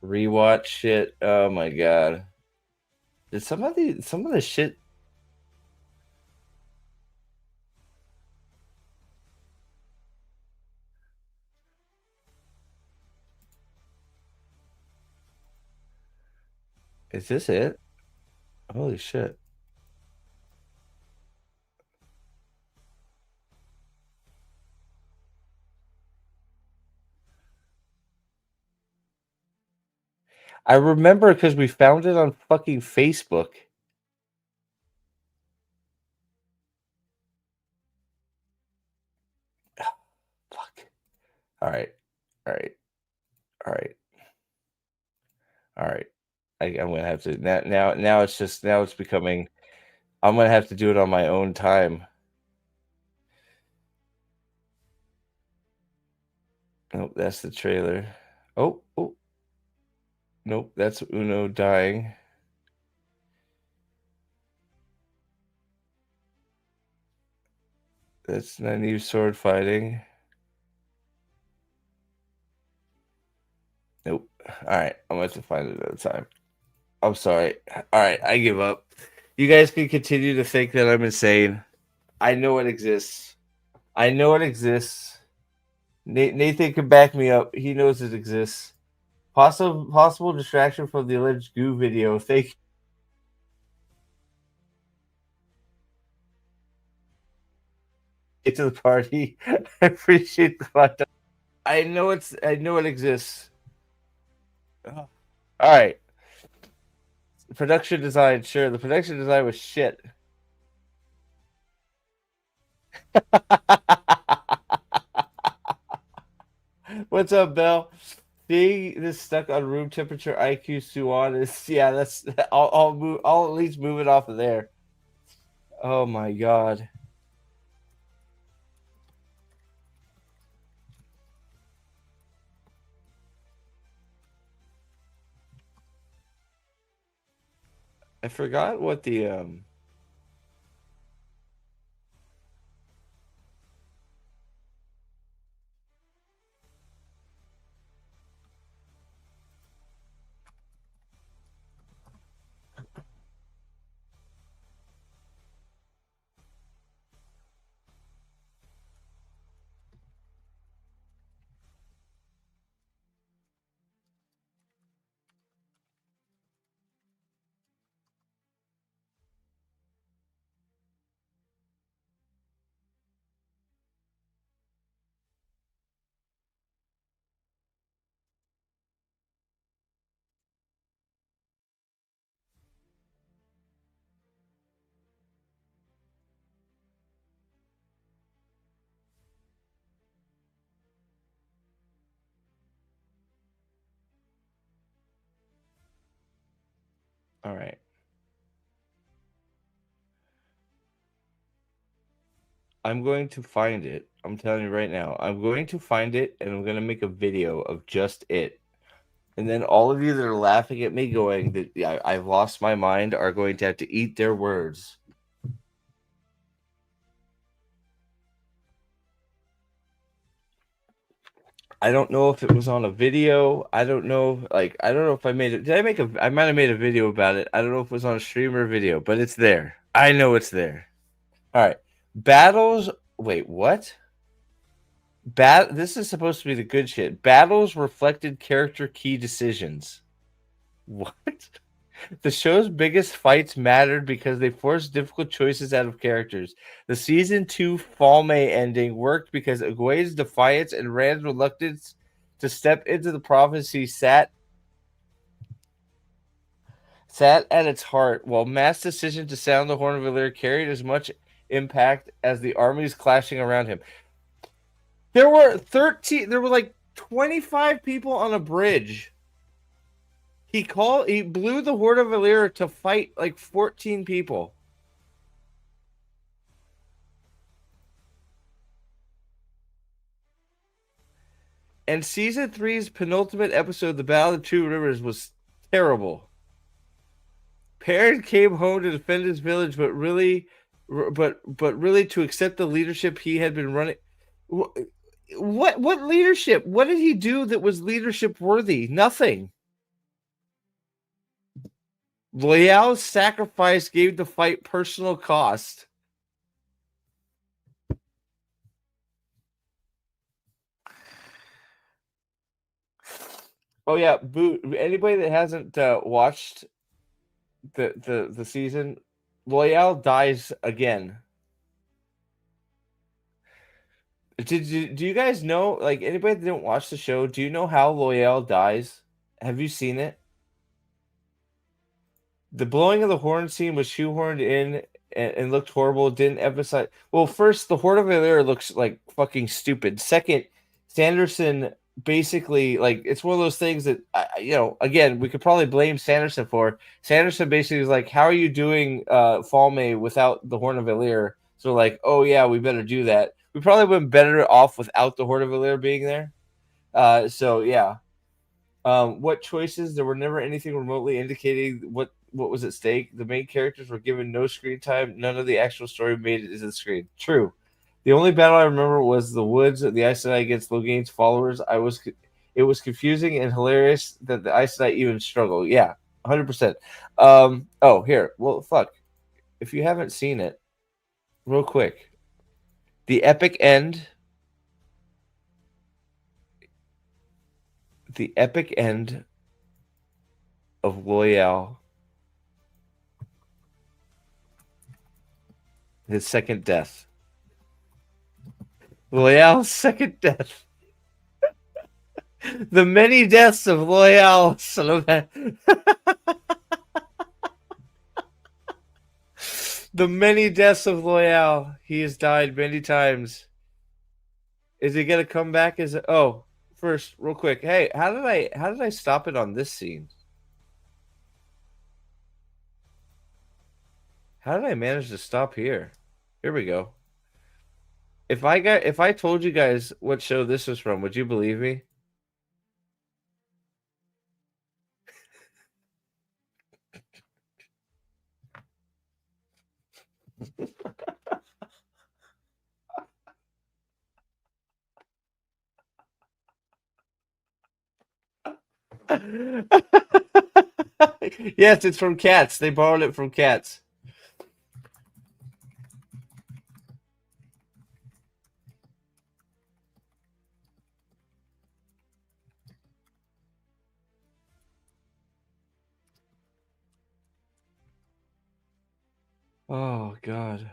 Rewatch shit. Oh my god. Did some of the shit is this it? Holy shit. I remember because we found it on fucking Facebook. Fuck. All right. All right. All right. All right. I'm gonna have to now it's just now it's becoming I'm gonna have to do it on my own time. Nope, that's the trailer. Oh, oh. Nope, that's Uno dying. That's Nynaeve sword fighting. Nope. All right, I'm gonna have to find it another time. I'm sorry. All right, I give up. You guys can continue to think that I'm insane. I know it exists. I know it exists. Nathan can back me up. He knows it exists. Possible distraction from the alleged goo video. Thank you to the party. I appreciate the fun. I know it exists. All right. Production design, sure. The production design was shit. What's up, Bell? Seeing this stuck on room temperature IQ Suan is that's I'll move I'll at least move it off of there. Oh my god. I forgot what the. All right. I'm going to find it. I'm telling you right now. I'm going to find it and I'm going to make a video of just it. And then all of you that are laughing at me going that I've lost my mind are going to have to eat their words. I don't know if it was on a video. I don't know. I don't know if I made it. Did I make a? I might have made a video about it. I don't know if it was on a stream or a video, but it's there. I know it's there. All right. Battles. Wait, what? This is supposed to be the good shit. Battles reflected character key decisions. What? The show's biggest fights mattered because they forced difficult choices out of characters. The season 2 Fall May ending worked because Ogue's defiance and Rand's reluctance to step into the prophecy sat at its heart, while Matt's decision to sound the horn of Valyr carried as much impact as the armies clashing around him. There were 25 people on a bridge. He blew the Horde of Valyr to fight 14 people. And season 3's penultimate episode, The Battle of the Two Rivers, was terrible. Perrin came home to defend his village, but really to accept the leadership he had been running. What leadership? What did he do that was leadership worthy? Nothing. Loyal's sacrifice gave the fight personal cost. Oh yeah, anybody that hasn't watched the season, Loyal dies again. Do you guys know, anybody that didn't watch the show, do you know how Loyal dies? Have you seen it? The blowing of the horn scene was shoehorned in and looked horrible. Didn't emphasize. Well, first, the Horde of Valyr looks like fucking stupid. Second, Sanderson basically, it's one of those things that, again, we could probably blame Sanderson for. Sanderson basically was like, how are you doing Fall May without the Horde of Valyr? So oh yeah, we better do that. We probably would have been better off without the Horde of Valyr being there. So yeah. What choices? There were never anything remotely indicating what was at stake. The main characters were given no screen time. None of the actual story made it to the screen. True. The only battle I remember was the Woods, the Aes Sedai against Loghain's followers. It was confusing and hilarious that the Aes Sedai even struggle. Yeah, 100%. Oh, here. Well, fuck. If you haven't seen it, real quick. The epic end. The epic end of Loyal. His second death. Loyal's second death. The many deaths of Loyal, son of a... The many deaths of Loyal. He has died many times. Is he gonna come back as first, real quick. Hey, how did I stop it on this scene? How did I manage to stop here? Here we go. If I told you guys what show this was from, would you believe me? Yes, it's from Cats. They borrowed it from Cats. Oh, God.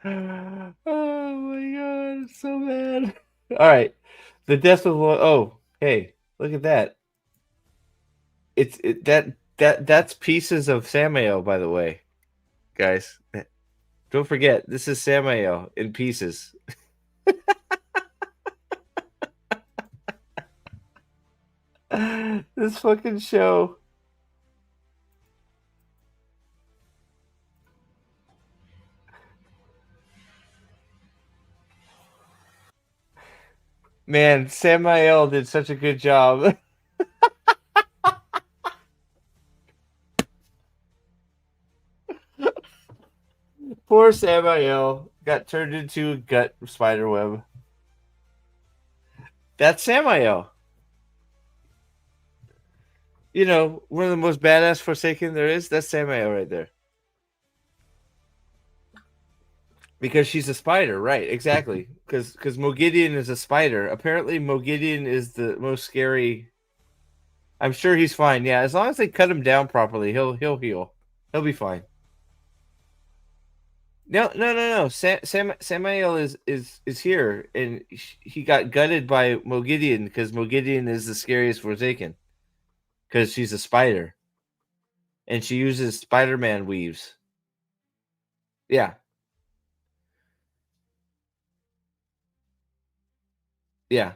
Oh my God, it's so bad. All right. The death of hey, look at that. That's pieces of Samael, by the way, guys. Don't forget, this is Samael in pieces. This fucking show. Man, Samael did such a good job. Poor Samael got turned into a gut spider web. That's Samael. You know, one of the most badass Forsaken there is. That's Samael right there. Because she's a spider, right? Exactly. Because Mogideon is a spider. Apparently, Mogideon is the most scary. I'm sure he's fine. Yeah, as long as they cut him down properly, he'll heal. He'll be fine. No. Samael is here, and he got gutted by Mogideon because Mogideon is the scariest Forsaken. Because she's a spider, and she uses Spider-Man weaves. Yeah. Yeah.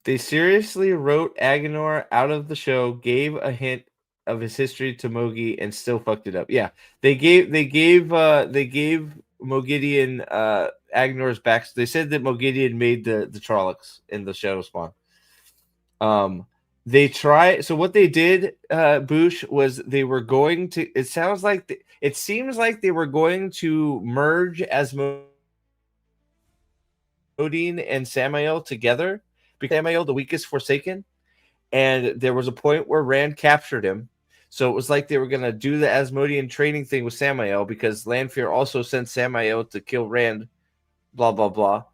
They seriously wrote Agenor out of the show, gave a hint of his history to Mogi, and still fucked it up. Yeah. They gave Mogideon Agenor's back. They said that Mogideon made the Trollocs in the Shadow Spawn. They try. So what they did, Boosh, was they were going to. It seems like they were going to merge Asmodean and Samael together, because Samael the weakest Forsaken, and there was a point where Rand captured him. So it was like they were gonna do the Asmodean training thing with Samael, because Lanfear also sent Samael to kill Rand. Blah blah blah.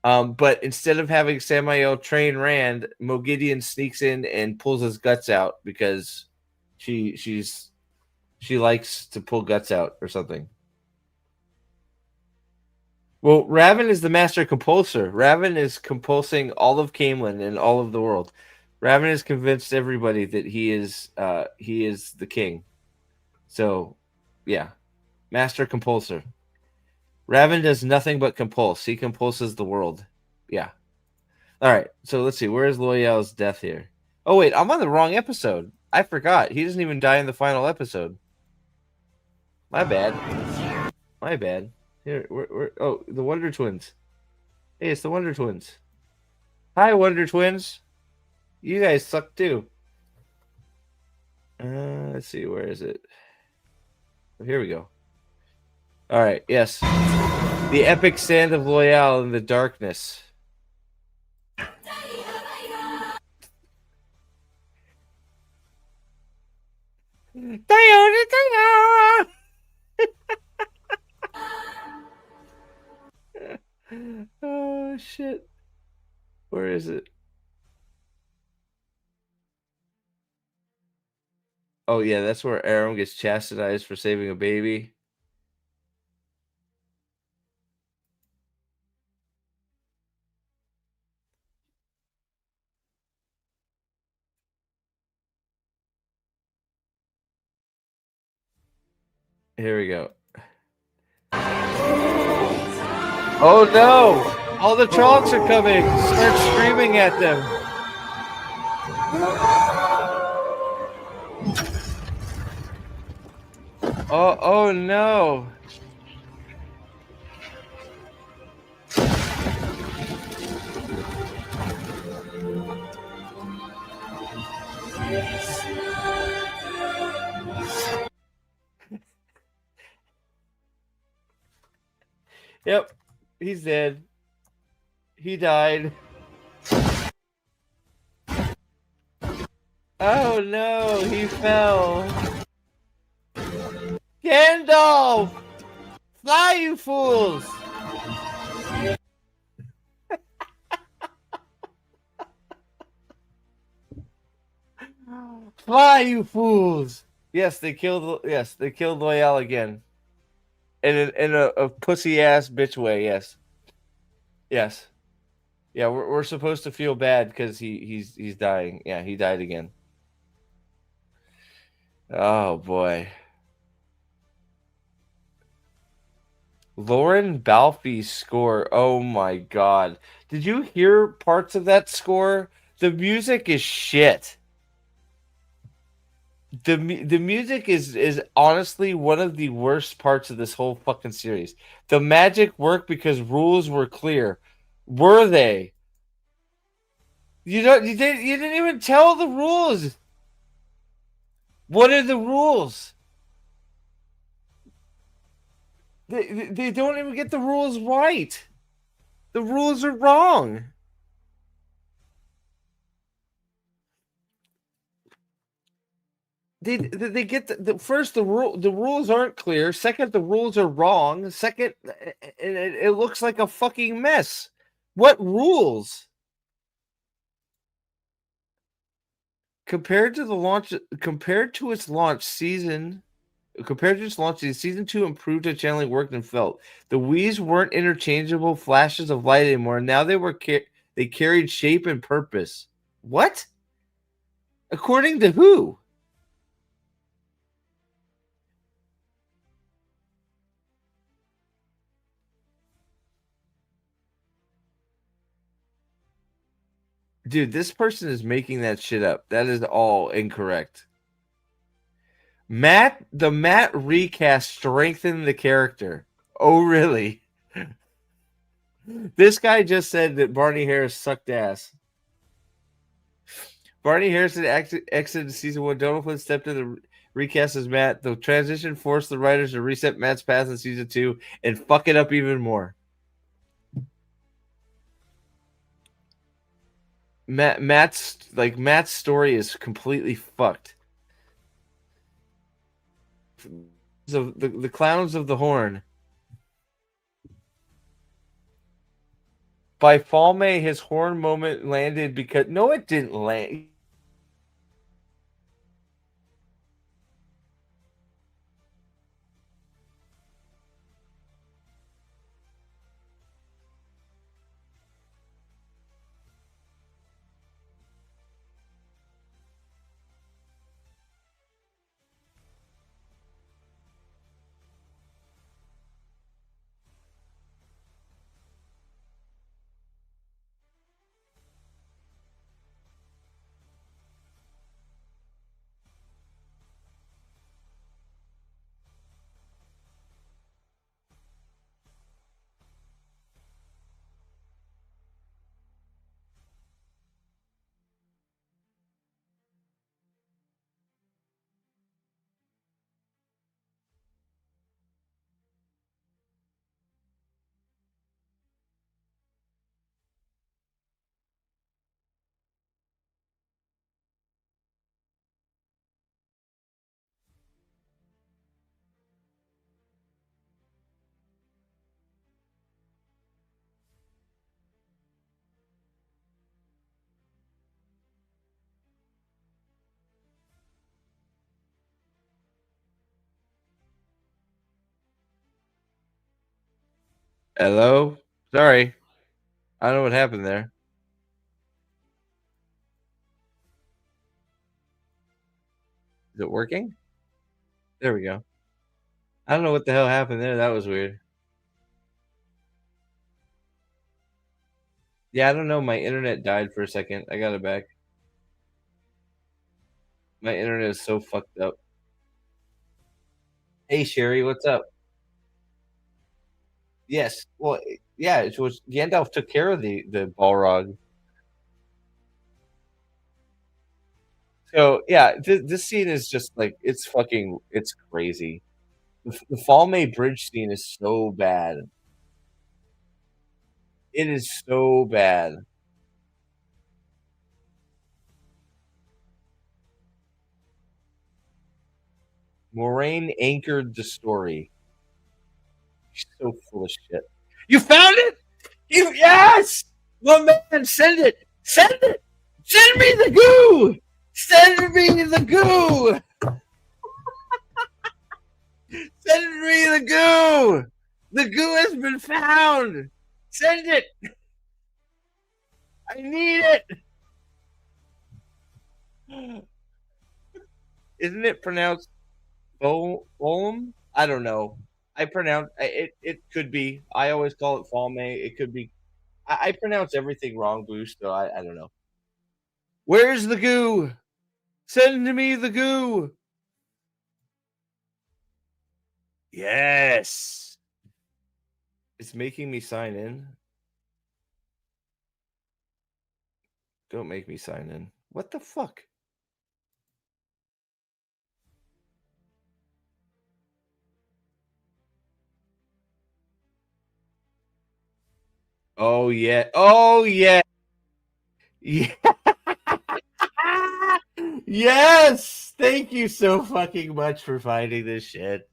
But instead of having Samael train Rand, Mogideon sneaks in and pulls his guts out because she likes to pull guts out or something. Well, Raven is the master compulsor. Raven is compulsing all of Caemlyn and all of the world. Raven has convinced everybody that he is the king. So, yeah, master compulsor. Raven does nothing but compulse. He compulses the world. Yeah. All right. So let's see. Where is Loyal's death here? Oh wait, I'm on the wrong episode. I forgot. He doesn't even die in the final episode. My bad. My bad. Here, oh, the Wonder Twins. Hey, it's the Wonder Twins. Hi, Wonder Twins. You guys suck too. Let's see. Where is it? Oh, here we go. All right. Yes. The epic stand of Loyal in the darkness. Oh shit. Where is it? Oh yeah, that's where Aram gets chastised for saving a baby. Here we go. Oh no! All the Trollocs are coming! Start screaming at them! Oh no! Yep, he's dead. He died. Oh no, he fell. Gandalf! Fly, you fools! Fly, you fools! Yes, they killed Loyal again. In a pussy ass bitch way, yes. Yes. Yeah, we're supposed to feel bad because he's dying. Yeah, he died again. Oh boy. Lauren Balfi's score. Oh my god. Did you hear parts of that score? The music is shit. The music is honestly one of the worst parts of this whole fucking series. The magic worked because rules were clear. Were they? You didn't even tell the rules. What are the rules? They don't even get the rules right. The rules are wrong. They get the first the rules aren't clear. Second, the rules are wrong. Second, it looks like a fucking mess. What rules? Compared to its launch, season 2 improved at channeling worked and felt. The Wii's weren't interchangeable flashes of light anymore. Now they carried shape and purpose. What? According to who? Dude, this person is making that shit up. That is all incorrect. The Matt recast strengthened the character. Oh, really? This guy just said that Barney Harris sucked ass. Barney Harris had exited season 1. Donald Flynn stepped in the recast as Matt. The transition forced the writers to reset Matt's path in season 2 and fuck it up even more. Matt's story is completely fucked. The Clowns of the Horn. By Fall May, his horn moment landed because no, it didn't land. Hello? Sorry. I don't know what happened there. Is it working? There we go. I don't know what the hell happened there. That was weird. Yeah, I don't know. My internet died for a second. I got it back. My internet is so fucked up. Hey, Sherry, what's up? Yes. Well, yeah, it was Gandalf took care of the Balrog. So yeah, this scene is just like it's crazy. The Fall May Bridge scene is so bad. It is so bad. Moraine anchored the story. She's so full of shit. You found it? Yes! Well, man, send it! Send it! Send me the goo! Send me the goo! Send me the goo! The goo has been found! Send it! I need it! Isn't it pronounced Bolum? I don't know. I pronounce it. It could be. I always call it Falme. It could be. I pronounce everything wrong, Boost. So I don't know. Where's the goo? Send me the goo. Yes. It's making me sign in. Don't make me sign in. What the fuck? Oh yeah. Oh yeah. Yeah. Yes. Thank you so fucking much for finding this shit.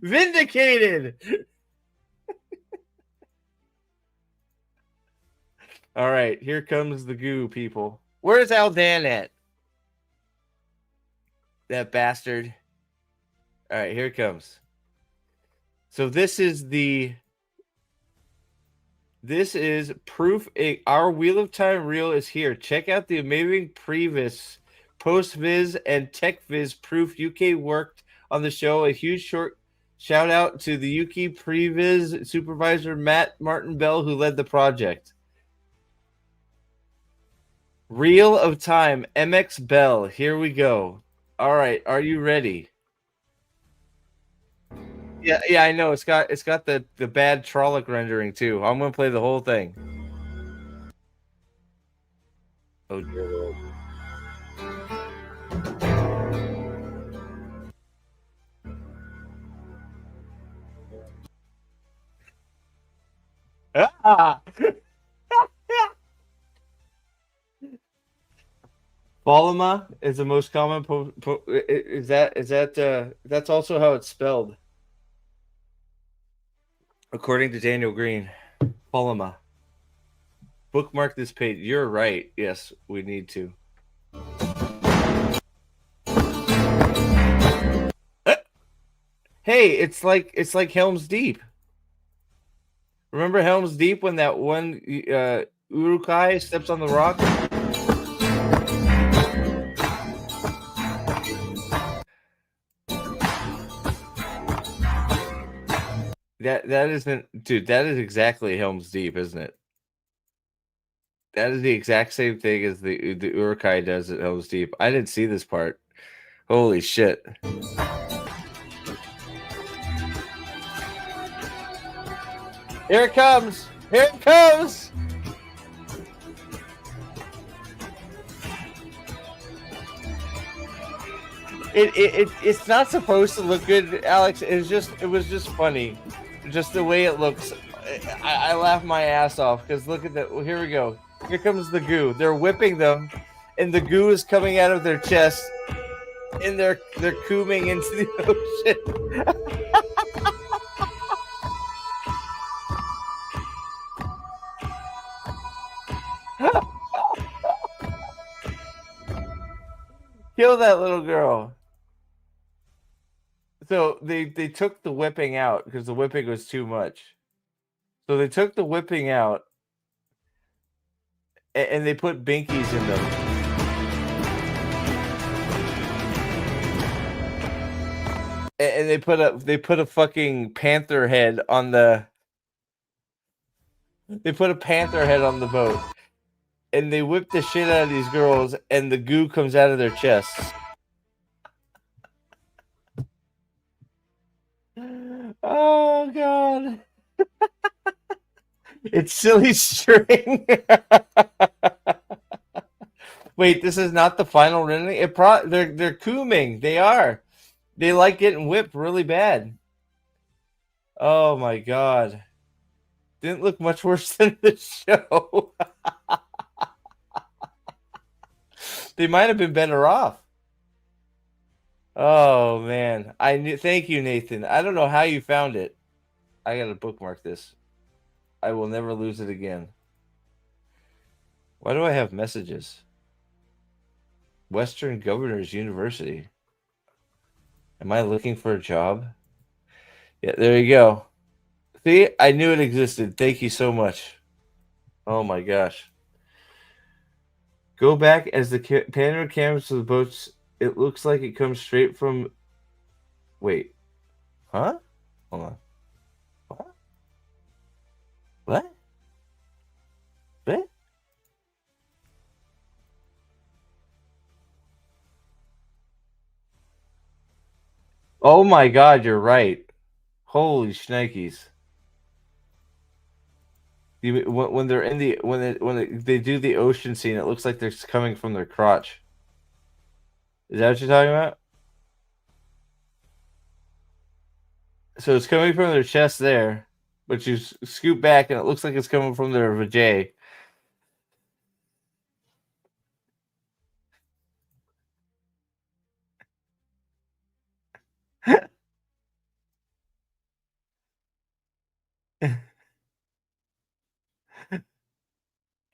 Vindicated. All right, here comes the goo, people. Where's Aldan at? That bastard. All right, here it comes. So this is proof. Our Wheel of Time reel is here. Check out the amazing previs, post-viz, and tech-viz proof UK worked on the show. A huge short shout out to the UK previs supervisor Matt Martin Bell, who led the project. Reel of Time, MX Bell. Here we go. All right, are you ready? Yeah, I know. It's got the bad Trolloc rendering too. I'm gonna play the whole thing. Oh dear Lord. Ah! Voluma is the most common. That's also how it's spelled, according to Daniel Green. Voluma. Bookmark this page. You're right. Yes, we need to. Hey, it's like Helm's Deep. Remember Helm's Deep when that one Uruk-hai steps on the rock? That isn't, dude. That is exactly Helm's Deep, isn't it? That is the exact same thing as the Uruk-hai does at Helm's Deep. I didn't see this part. Holy shit! Here it comes! Here it comes! It's not supposed to look good, Alex. It was just funny. Just the way it looks. I laugh my ass off because look at that. Well, here we go. Here comes the goo. They're whipping them, and the goo is coming out of their chest, and they're cooming into the ocean. Kill that little girl. So they took the whipping out because the whipping was too much. So they took the whipping out and they put binkies in them. And they put a fucking panther head on the. They put a panther head on the boat, and they whip the shit out of these girls, and the goo comes out of their chests. Oh god. It's silly string. Wait, this is not the final rendering? They're cooming. They are. They like getting whipped really bad. Oh my god. Didn't look much worse than the show. They might have been better off. Oh man, thank you, Nathan. I don't know how you found it. I gotta bookmark this. I will never lose it again. Why do I have messages? Western Governors University. Am I looking for a job? Yeah, there you go. See, I knew it existed. Thank you so much. Oh my gosh. Go back as the panoramic cameras of the boats It looks like it comes straight from. Wait, huh? Hold on. What? What? What? Oh my God, you're right. Holy shnikes! When they're in the they do the ocean scene, it looks like they're coming from their crotch. Is that what you're talking about? So it's coming from their chest there, but you scoop back and it looks like it's coming from their vajay.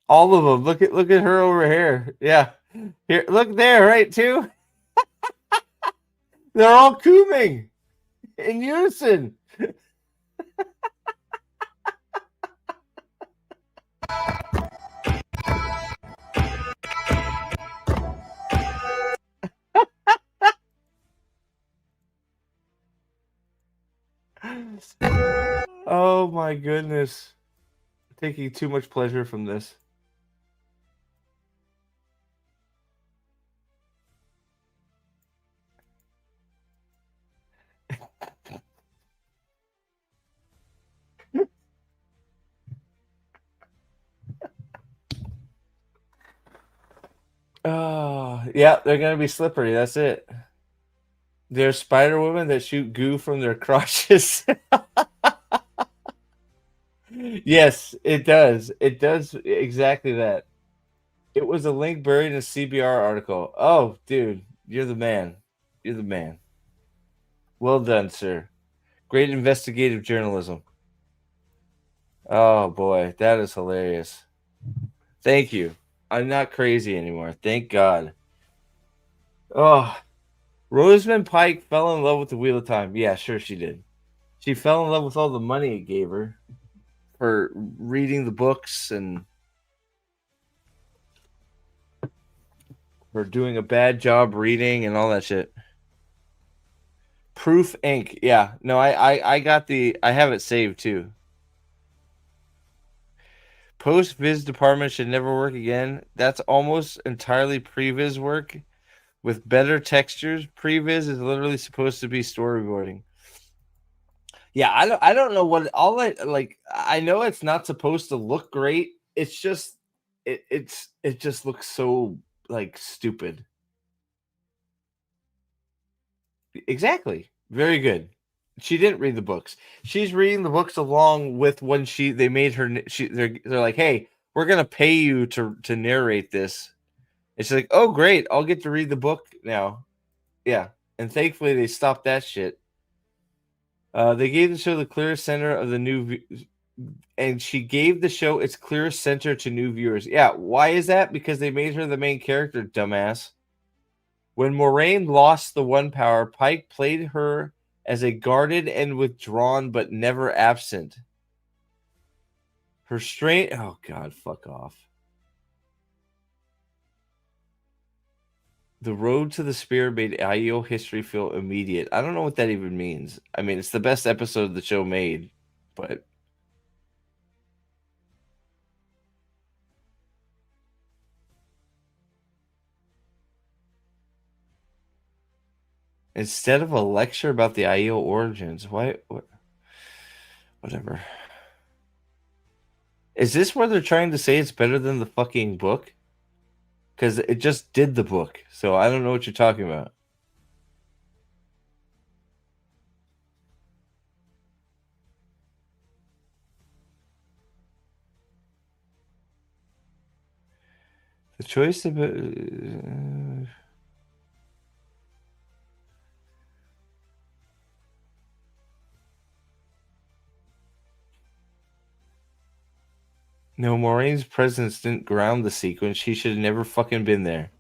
All of them. Look at her over here. Yeah. Here, look there, right too. They're all cooming in unison. Oh my goodness. I'm taking too much pleasure from this. Oh, yeah, they're gonna be slippery. That's it. They're Spider Women that shoot goo from their crotches. Yes, it does. It does exactly that. It was a link buried in a CBR article. Oh, dude, you're the man. You're the man. Well done, sir. Great investigative journalism. Oh boy, that is hilarious. Thank you. I'm not crazy anymore. Thank God. Oh, Rosamund Pike fell in love with the Wheel of Time. Yeah, sure she did. She fell in love with all the money it gave her for reading the books and for doing a bad job reading and all that shit. Proof Inc. Yeah, no, I got I have it saved too. Post Viz department should never work again. That's almost entirely previs work with better textures. Previs is literally supposed to be storyboarding. Yeah, I don't know what all I like. I know it's not supposed to look great. It's just it just looks so like stupid. Exactly. Very good. She didn't read the books. She's reading the books along with when they made her. They're like, hey, we're gonna pay you to narrate this. And she's like, oh great, I'll get to read the book now. Yeah, and thankfully they stopped that shit. They gave the show the clearest center of the new, and she gave the show its clearest center to new viewers. Yeah, why is that? Because they made her the main character, dumbass. When Moraine lost the one power, Pike played her as a guarded and withdrawn but never absent. Her strength... Oh, God, fuck off. The road to the spear made Aiel history feel immediate. I don't know what that even means. I mean, it's the best episode the show made, but... Instead of a lecture about the Aiel origins, what? Whatever. Is this where they're trying to say it's better than the fucking book? Because it just did the book, so I don't know what you're talking about. The choice of... No, Moraine's presence didn't ground the sequence. She should have never fucking been there.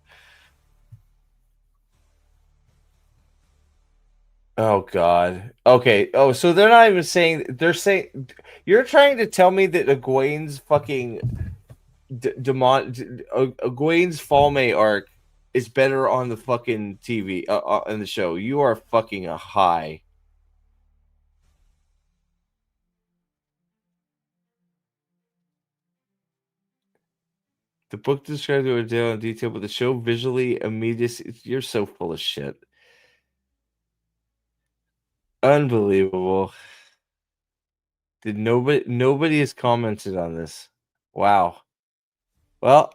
Oh, God. Okay. Oh, so they're not even saying... They're saying... You're trying to tell me that Egwene's fucking... Egwene's Falme arc is better on the fucking TV in the show. You are fucking a high. The book describes Odell in detail, but the show visually immediately. You're so full of shit. Unbelievable. Did nobody has commented on this. Wow. Well,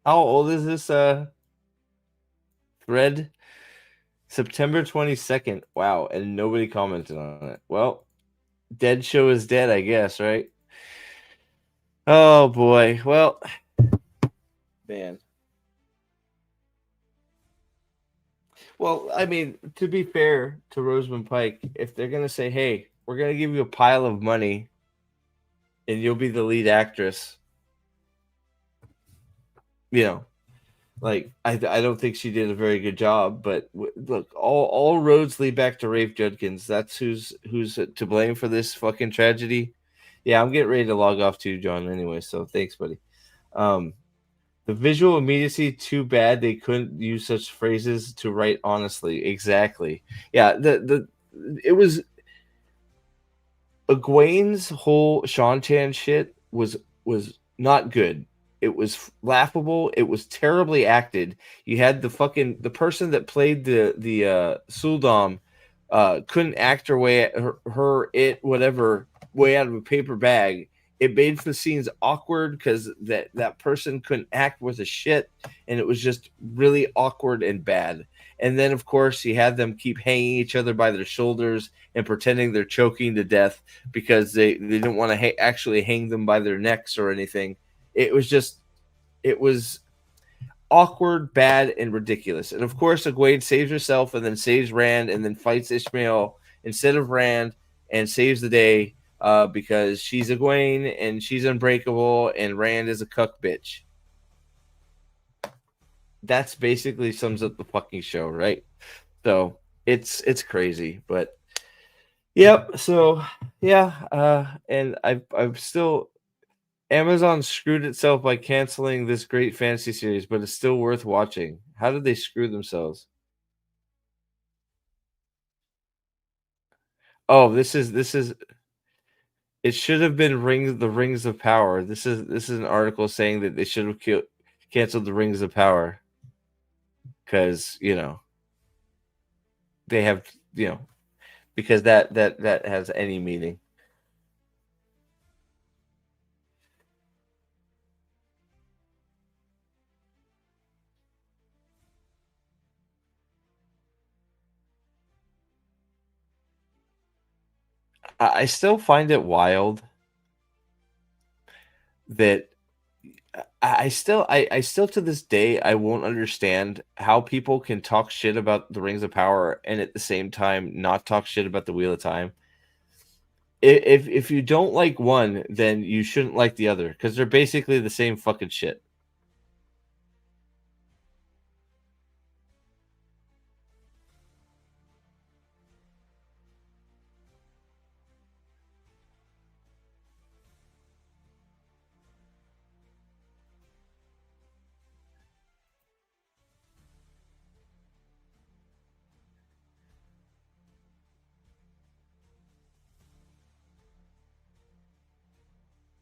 how old is this thread? September 22nd. Wow, and nobody commented on it. Well, dead show is dead, I guess, right? Oh boy. Well, man. Well, I mean, to be fair to Rosamund Pike, if they're gonna say, "Hey, we're gonna give you a pile of money, and you'll be the lead actress," you know, like I don't think she did a very good job. But look, all roads lead back to Rafe Judkins. That's who's to blame for this fucking tragedy. Yeah, I'm getting ready to log off too, John. Anyway, so thanks, buddy. The visual immediacy, too bad they couldn't use such phrases to write honestly. Exactly. Yeah, it was Egwene's whole Shan-Tan shit was not good. It was laughable. It was terribly acted. You had the person that played the Suldam couldn't act her way whatever way out of a paper bag. It made the scenes awkward because that person couldn't act worth a shit, and it was just really awkward and bad. And then, of course, you had them keep hanging each other by their shoulders and pretending they're choking to death because they didn't want to actually hang them by their necks or anything. It was awkward, bad, and ridiculous. And, of course, Egwene saves herself and then saves Rand and then fights Ishmael instead of Rand and saves the day. Because she's Egwene and she's unbreakable and Rand is a cuck bitch. That's basically sums up the fucking show, right? So it's crazy, but yep. So yeah, and I've still Amazon screwed itself by canceling this great fantasy series, but it's still worth watching. How did they screw themselves? Oh, this is. It should have been the Rings of Power. This is an article saying that they should have canceled the Rings of Power because they have because that has any meaning. I still find it wild that I still to this day I won't understand how people can talk shit about the Rings of Power and at the same time not talk shit about the Wheel of Time. If you don't like one, then you shouldn't like the other because they're basically the same fucking shit.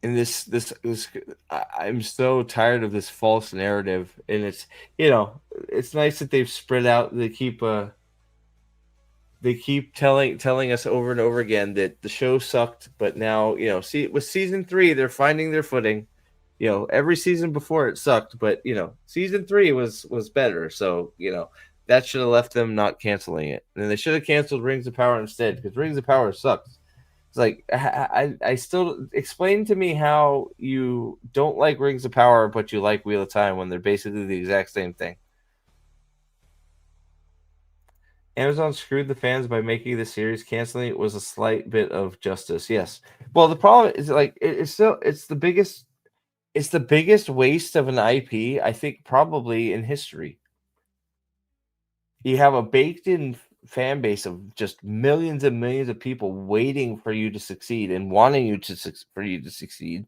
And I'm so tired of this false narrative, and it's it's nice that they've spread out. They keep telling us over and over again that the show sucked, but now see with season 3 they're finding their footing. Every season before it sucked, but season 3 was better. So that should have left them not canceling it, and they should have canceled Rings of Power instead because Rings of Power sucks. It's like I still explain to me how you don't like Rings of Power, but you like Wheel of Time when they're basically the exact same thing. Amazon screwed the fans by making the series. Canceling it was a slight bit of justice. Yes. Well, the problem is it's the biggest waste of an IP I think probably in history. You have a baked-in fan base of just millions and millions of people waiting for you to succeed and wanting for you to succeed,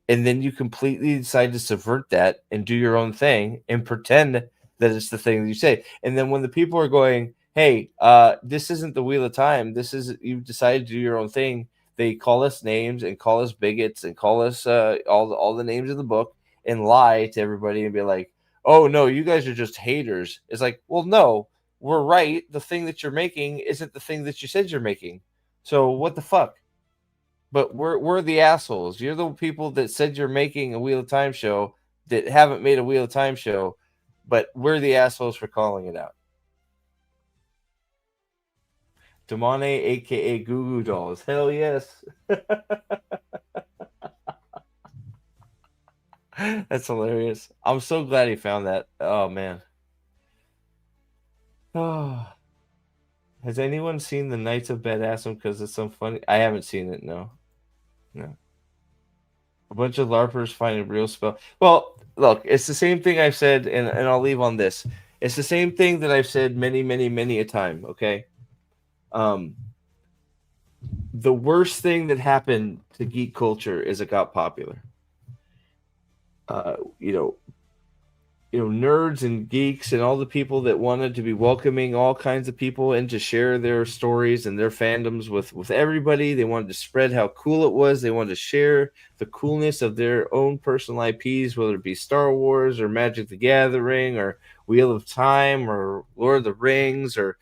and then you completely decide to subvert that and do your own thing and pretend that it's the thing that you say. And then when the people are going, hey, this isn't the Wheel of Time, this is, you've decided to do your own thing, they call us names and call us bigots and call us all the names in the book and lie to everybody and be like, oh no, you guys are just haters. It's like, well, no, we're right. The thing that you're making isn't the thing that you said you're making. So what the fuck? But we're the assholes. You're the people that said you're making a Wheel of Time show that haven't made a Wheel of Time show, but we're the assholes for calling it out. Damane, aka Goo Goo Dolls. Hell yes. That's hilarious. I'm so glad he found that. Oh man. Oh. Has anyone seen the Knights of Badassum? Because it's so funny. I haven't seen it. No. A bunch of LARPers find a real spell. Well, look, it's the same thing I've said, and I'll leave on this. It's the same thing that I've said many, many, many a time. Okay. The worst thing that happened to geek culture is it got popular. Nerds and geeks and all the people that wanted to be welcoming all kinds of people and to share their stories and their fandoms with everybody. They wanted to spread how cool it was. They wanted to share the coolness of their own personal IPs, whether it be Star Wars or Magic the Gathering or Wheel of Time or Lord of the Rings or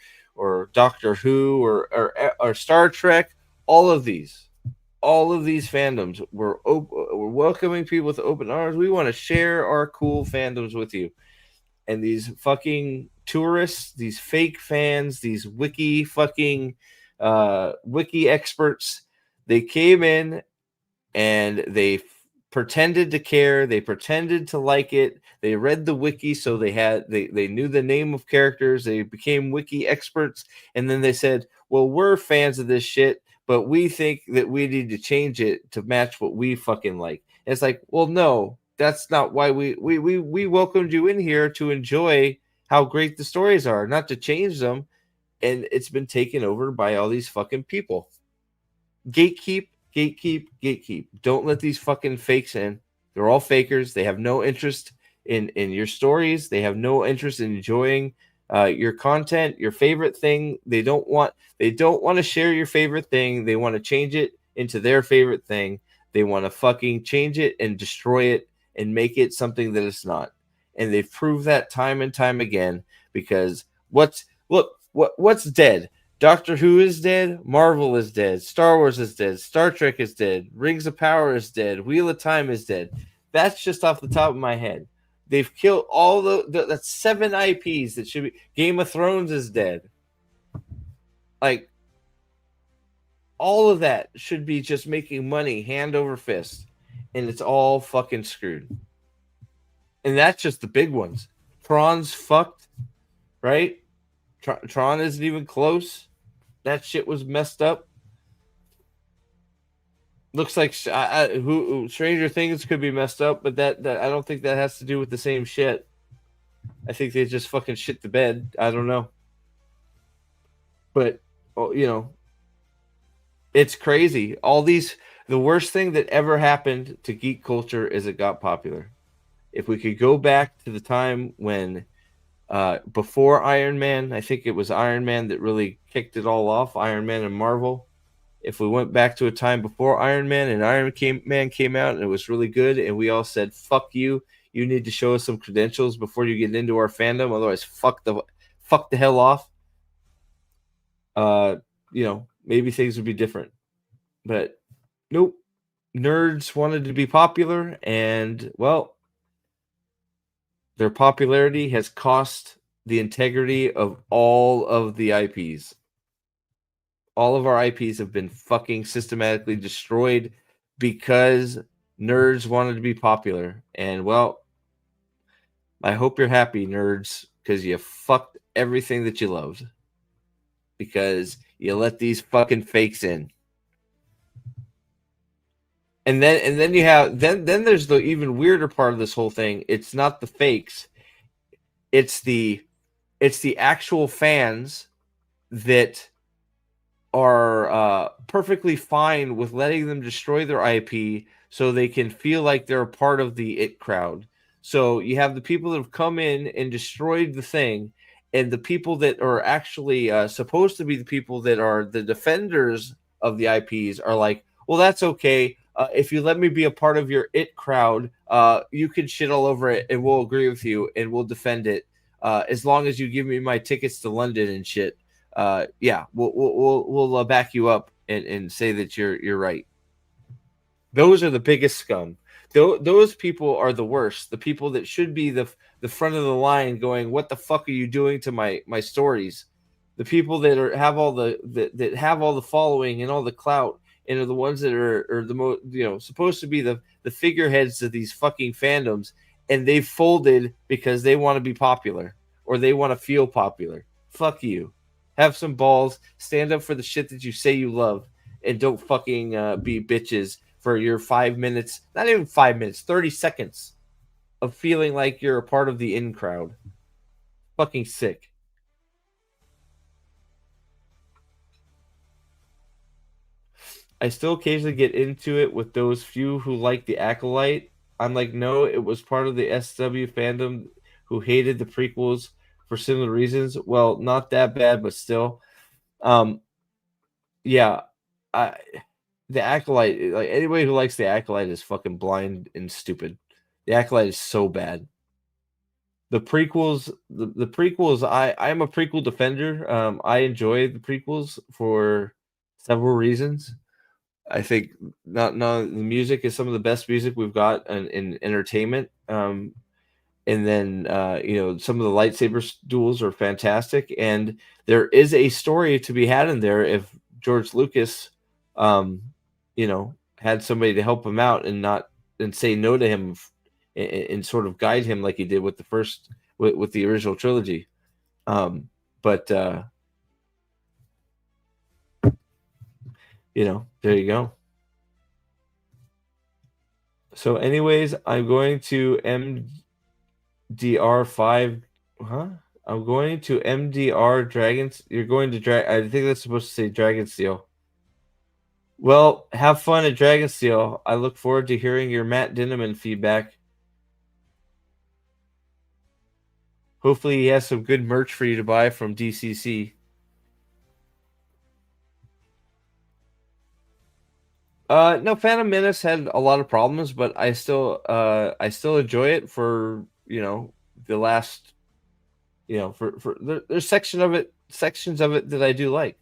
Doctor Who or Star Trek. All of these fandoms were welcoming people with open arms. We want to share our cool fandoms with you. And these fucking tourists, these fake fans, these wiki experts, they came in and they pretended to care. They pretended to like it. They read the wiki, so they knew the name of characters. They became wiki experts. And then they said, well, we're fans of this shit, but we think that we need to change it to match what we fucking like. And it's like, well, no, that's not why we welcomed you in here to enjoy how great the stories are, not to change them. And it's been taken over by all these fucking people. Gatekeep. Don't let these fucking fakes in. They're all fakers. They have no interest in your stories. They have no interest in enjoying your content, your favorite thing. They don't want to share your favorite thing. They want to change it into their favorite thing. They want to fucking change it and destroy it and make it something that it's not. And they've proved that time and time again, because what's dead? Doctor Who is dead. Marvel is dead. Star Wars is dead. Star Trek is dead. Rings of Power is dead. Wheel of Time is dead. That's just off the top of my head. They've killed all that's 7 IPs that should be. Game of Thrones is dead. Like, all of that should be just making money hand over fist, and it's all fucking screwed. And that's just the big ones. Tron's fucked, right? Tron isn't even close. That shit was messed up. Looks like Stranger Things could be messed up, but that I don't think that has to do with the same shit. I think they just fucking shit the bed. I don't know. But, it's crazy. The worst thing that ever happened to geek culture is it got popular. If we could go back to the time when, before Iron Man, I think it was Iron Man that really kicked it all off, Iron Man and Marvel. If we went back to a time before Iron Man and Man came out and it was really good, and we all said, fuck you, you need to show us some credentials before you get into our fandom, otherwise fuck the hell off. Maybe things would be different. But nope. Nerds wanted to be popular, and well, their popularity has cost the integrity of all of the IPs. All of our IPs have been fucking systematically destroyed because nerds wanted to be popular. And well, I hope you're happy, nerds, because you fucked everything that you loved. Because you let these fucking fakes in. And then you have then there's the even weirder part of this whole thing. It's not the fakes. It's the actual fans that are perfectly fine with letting them destroy their IP so they can feel like they're a part of the it crowd. So you have the people that have come in and destroyed the thing, and the people that are actually supposed to be the people that are the defenders of the IPs are like, well, that's okay. If you let me be a part of your it crowd, you can shit all over it, and we'll agree with you, and we'll defend it as long as you give me my tickets to London and shit. Yeah, we'll back you up and say that you're right. Those are the biggest scum. Those people are the worst. The people that should be the front of the line, going, "What the fuck are you doing to my stories?" The people that have all that have all the following and all the clout, and are the ones that are the most, supposed to be the figureheads of these fucking fandoms, and they've folded because they want to be popular or they want to feel popular. Fuck you. Have some balls. Stand up for the shit that you say you love, and don't fucking be bitches for your 5 minutes, not even 5 minutes, 30 seconds of feeling like you're a part of the in crowd. Fucking sick. I still occasionally get into it with those few who like the Acolyte. I'm like, no, it was part of the SW fandom who hated the prequels for similar reasons. Well, not that bad, but still. Yeah, the Acolyte, like anybody who likes the Acolyte is fucking blind and stupid. The Acolyte is so bad. The prequels, the prequels, I'm a prequel defender. I enjoy the prequels for several reasons. I think not the music is some of the best music we've got in entertainment. And then some of the lightsaber duels are fantastic, and there is a story to be had in there if George Lucas had somebody to help him out and say no to him and sort of guide him like he did with the first with the original trilogy. But there you go. So anyways, I'm going to MDR5. I'm going to MDR Dragons. You're going to I think that's supposed to say Dragonsteel. Well, have fun at Dragonsteel. I look forward to hearing your Matt Dinneman feedback. Hopefully he has some good merch for you to buy from DCC. No, Phantom Menace had a lot of problems, but I still enjoy it for, the last, there's sections of it that I do like.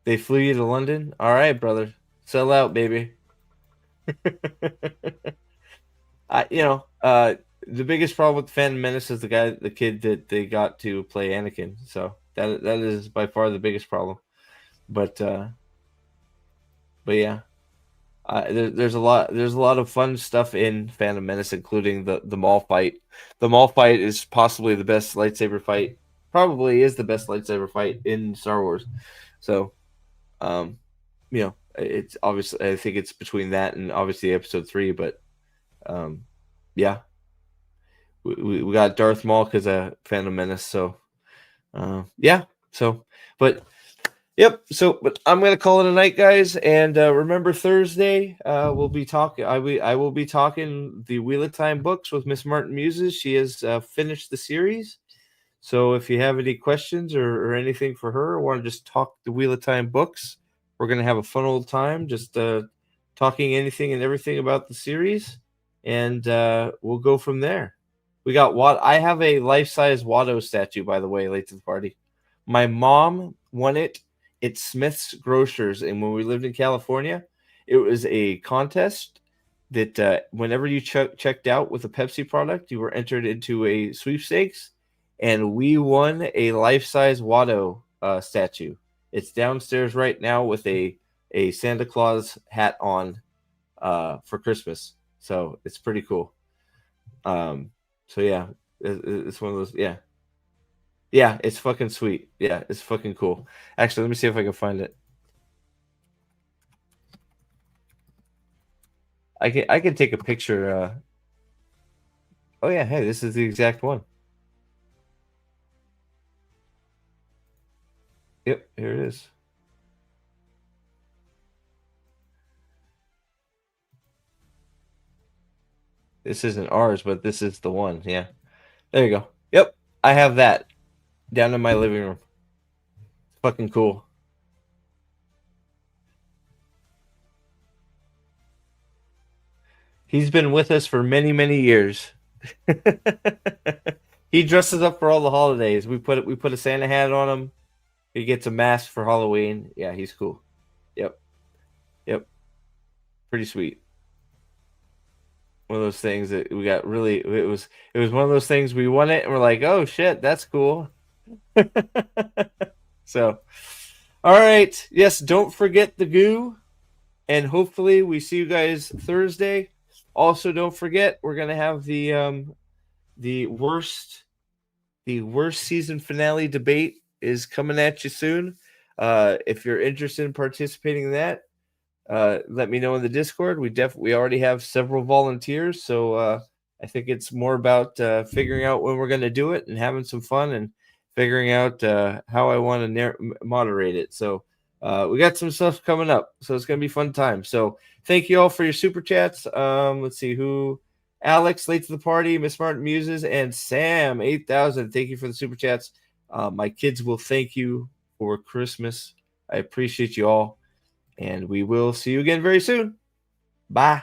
They flew you to London? All right, brother. Sell out, baby. The biggest problem with Phantom Menace is the kid that they got to play Anakin. So that is by far the biggest problem. But yeah, there's a lot of fun stuff in Phantom Menace, including the Maul fight. The Maul fight is possibly the best lightsaber fight. Probably is the best lightsaber fight in Star Wars. So, it's obviously, I think it's between that and obviously Episode 3. But yeah, we got Darth Maul because of Phantom Menace. So yeah. So, but. Yep. So, but I'm gonna call it a night, guys. And remember, Thursday we'll be talking. I will be talking the Wheel of Time books with Miss Martin Muses. She has finished the series. So, if you have any questions or anything for her, or want to just talk the Wheel of Time books, we're gonna have a fun old time just talking anything and everything about the series, and we'll go from there. We got I have a life-size Watto statue, by the way, late to the party. My mom won it. It's Smith's Grocers, and when we lived in California, it was a contest that whenever you checked out with a Pepsi product, you were entered into a sweepstakes, and we won a life-size Watto statue. It's downstairs right now with a Santa Claus hat on for Christmas, so it's pretty cool. So yeah, it's one of those, yeah. Yeah, it's fucking sweet. Yeah, it's fucking cool. Actually, let me see if I can find it. I can take a picture. Oh yeah, hey, this is the exact one. Yep, here it is. This isn't ours, but this is the one. Yeah. There you go. Yep. I have that down in my living room. It's fucking cool. He's been with us for many, many years. He dresses up for all the holidays. We put a Santa hat on him. He gets a mask for Halloween. Yeah, he's cool. Yep. Yep. Pretty sweet. One of those things that we got really it was one of those things we won it and we're like, "Oh shit, that's cool." So, all right. Yes, don't forget the goo. And hopefully we see you guys Thursday. Also, don't forget we're gonna have the worst season finale debate is coming at you soon. If you're interested in participating in that, let me know in the Discord. We already have several volunteers, so I think it's more about figuring out when we're going to do it and having some fun and figuring out how I want to moderate it. So we got some stuff coming up, so it's going to be fun time. So thank you all for your super chats. Let's see who. Alex, late to the party, Miss Martin Muses, and Sam 8000. Thank you for the super chats. My kids will thank you for Christmas. I appreciate you all, and we will see you again very soon. Bye.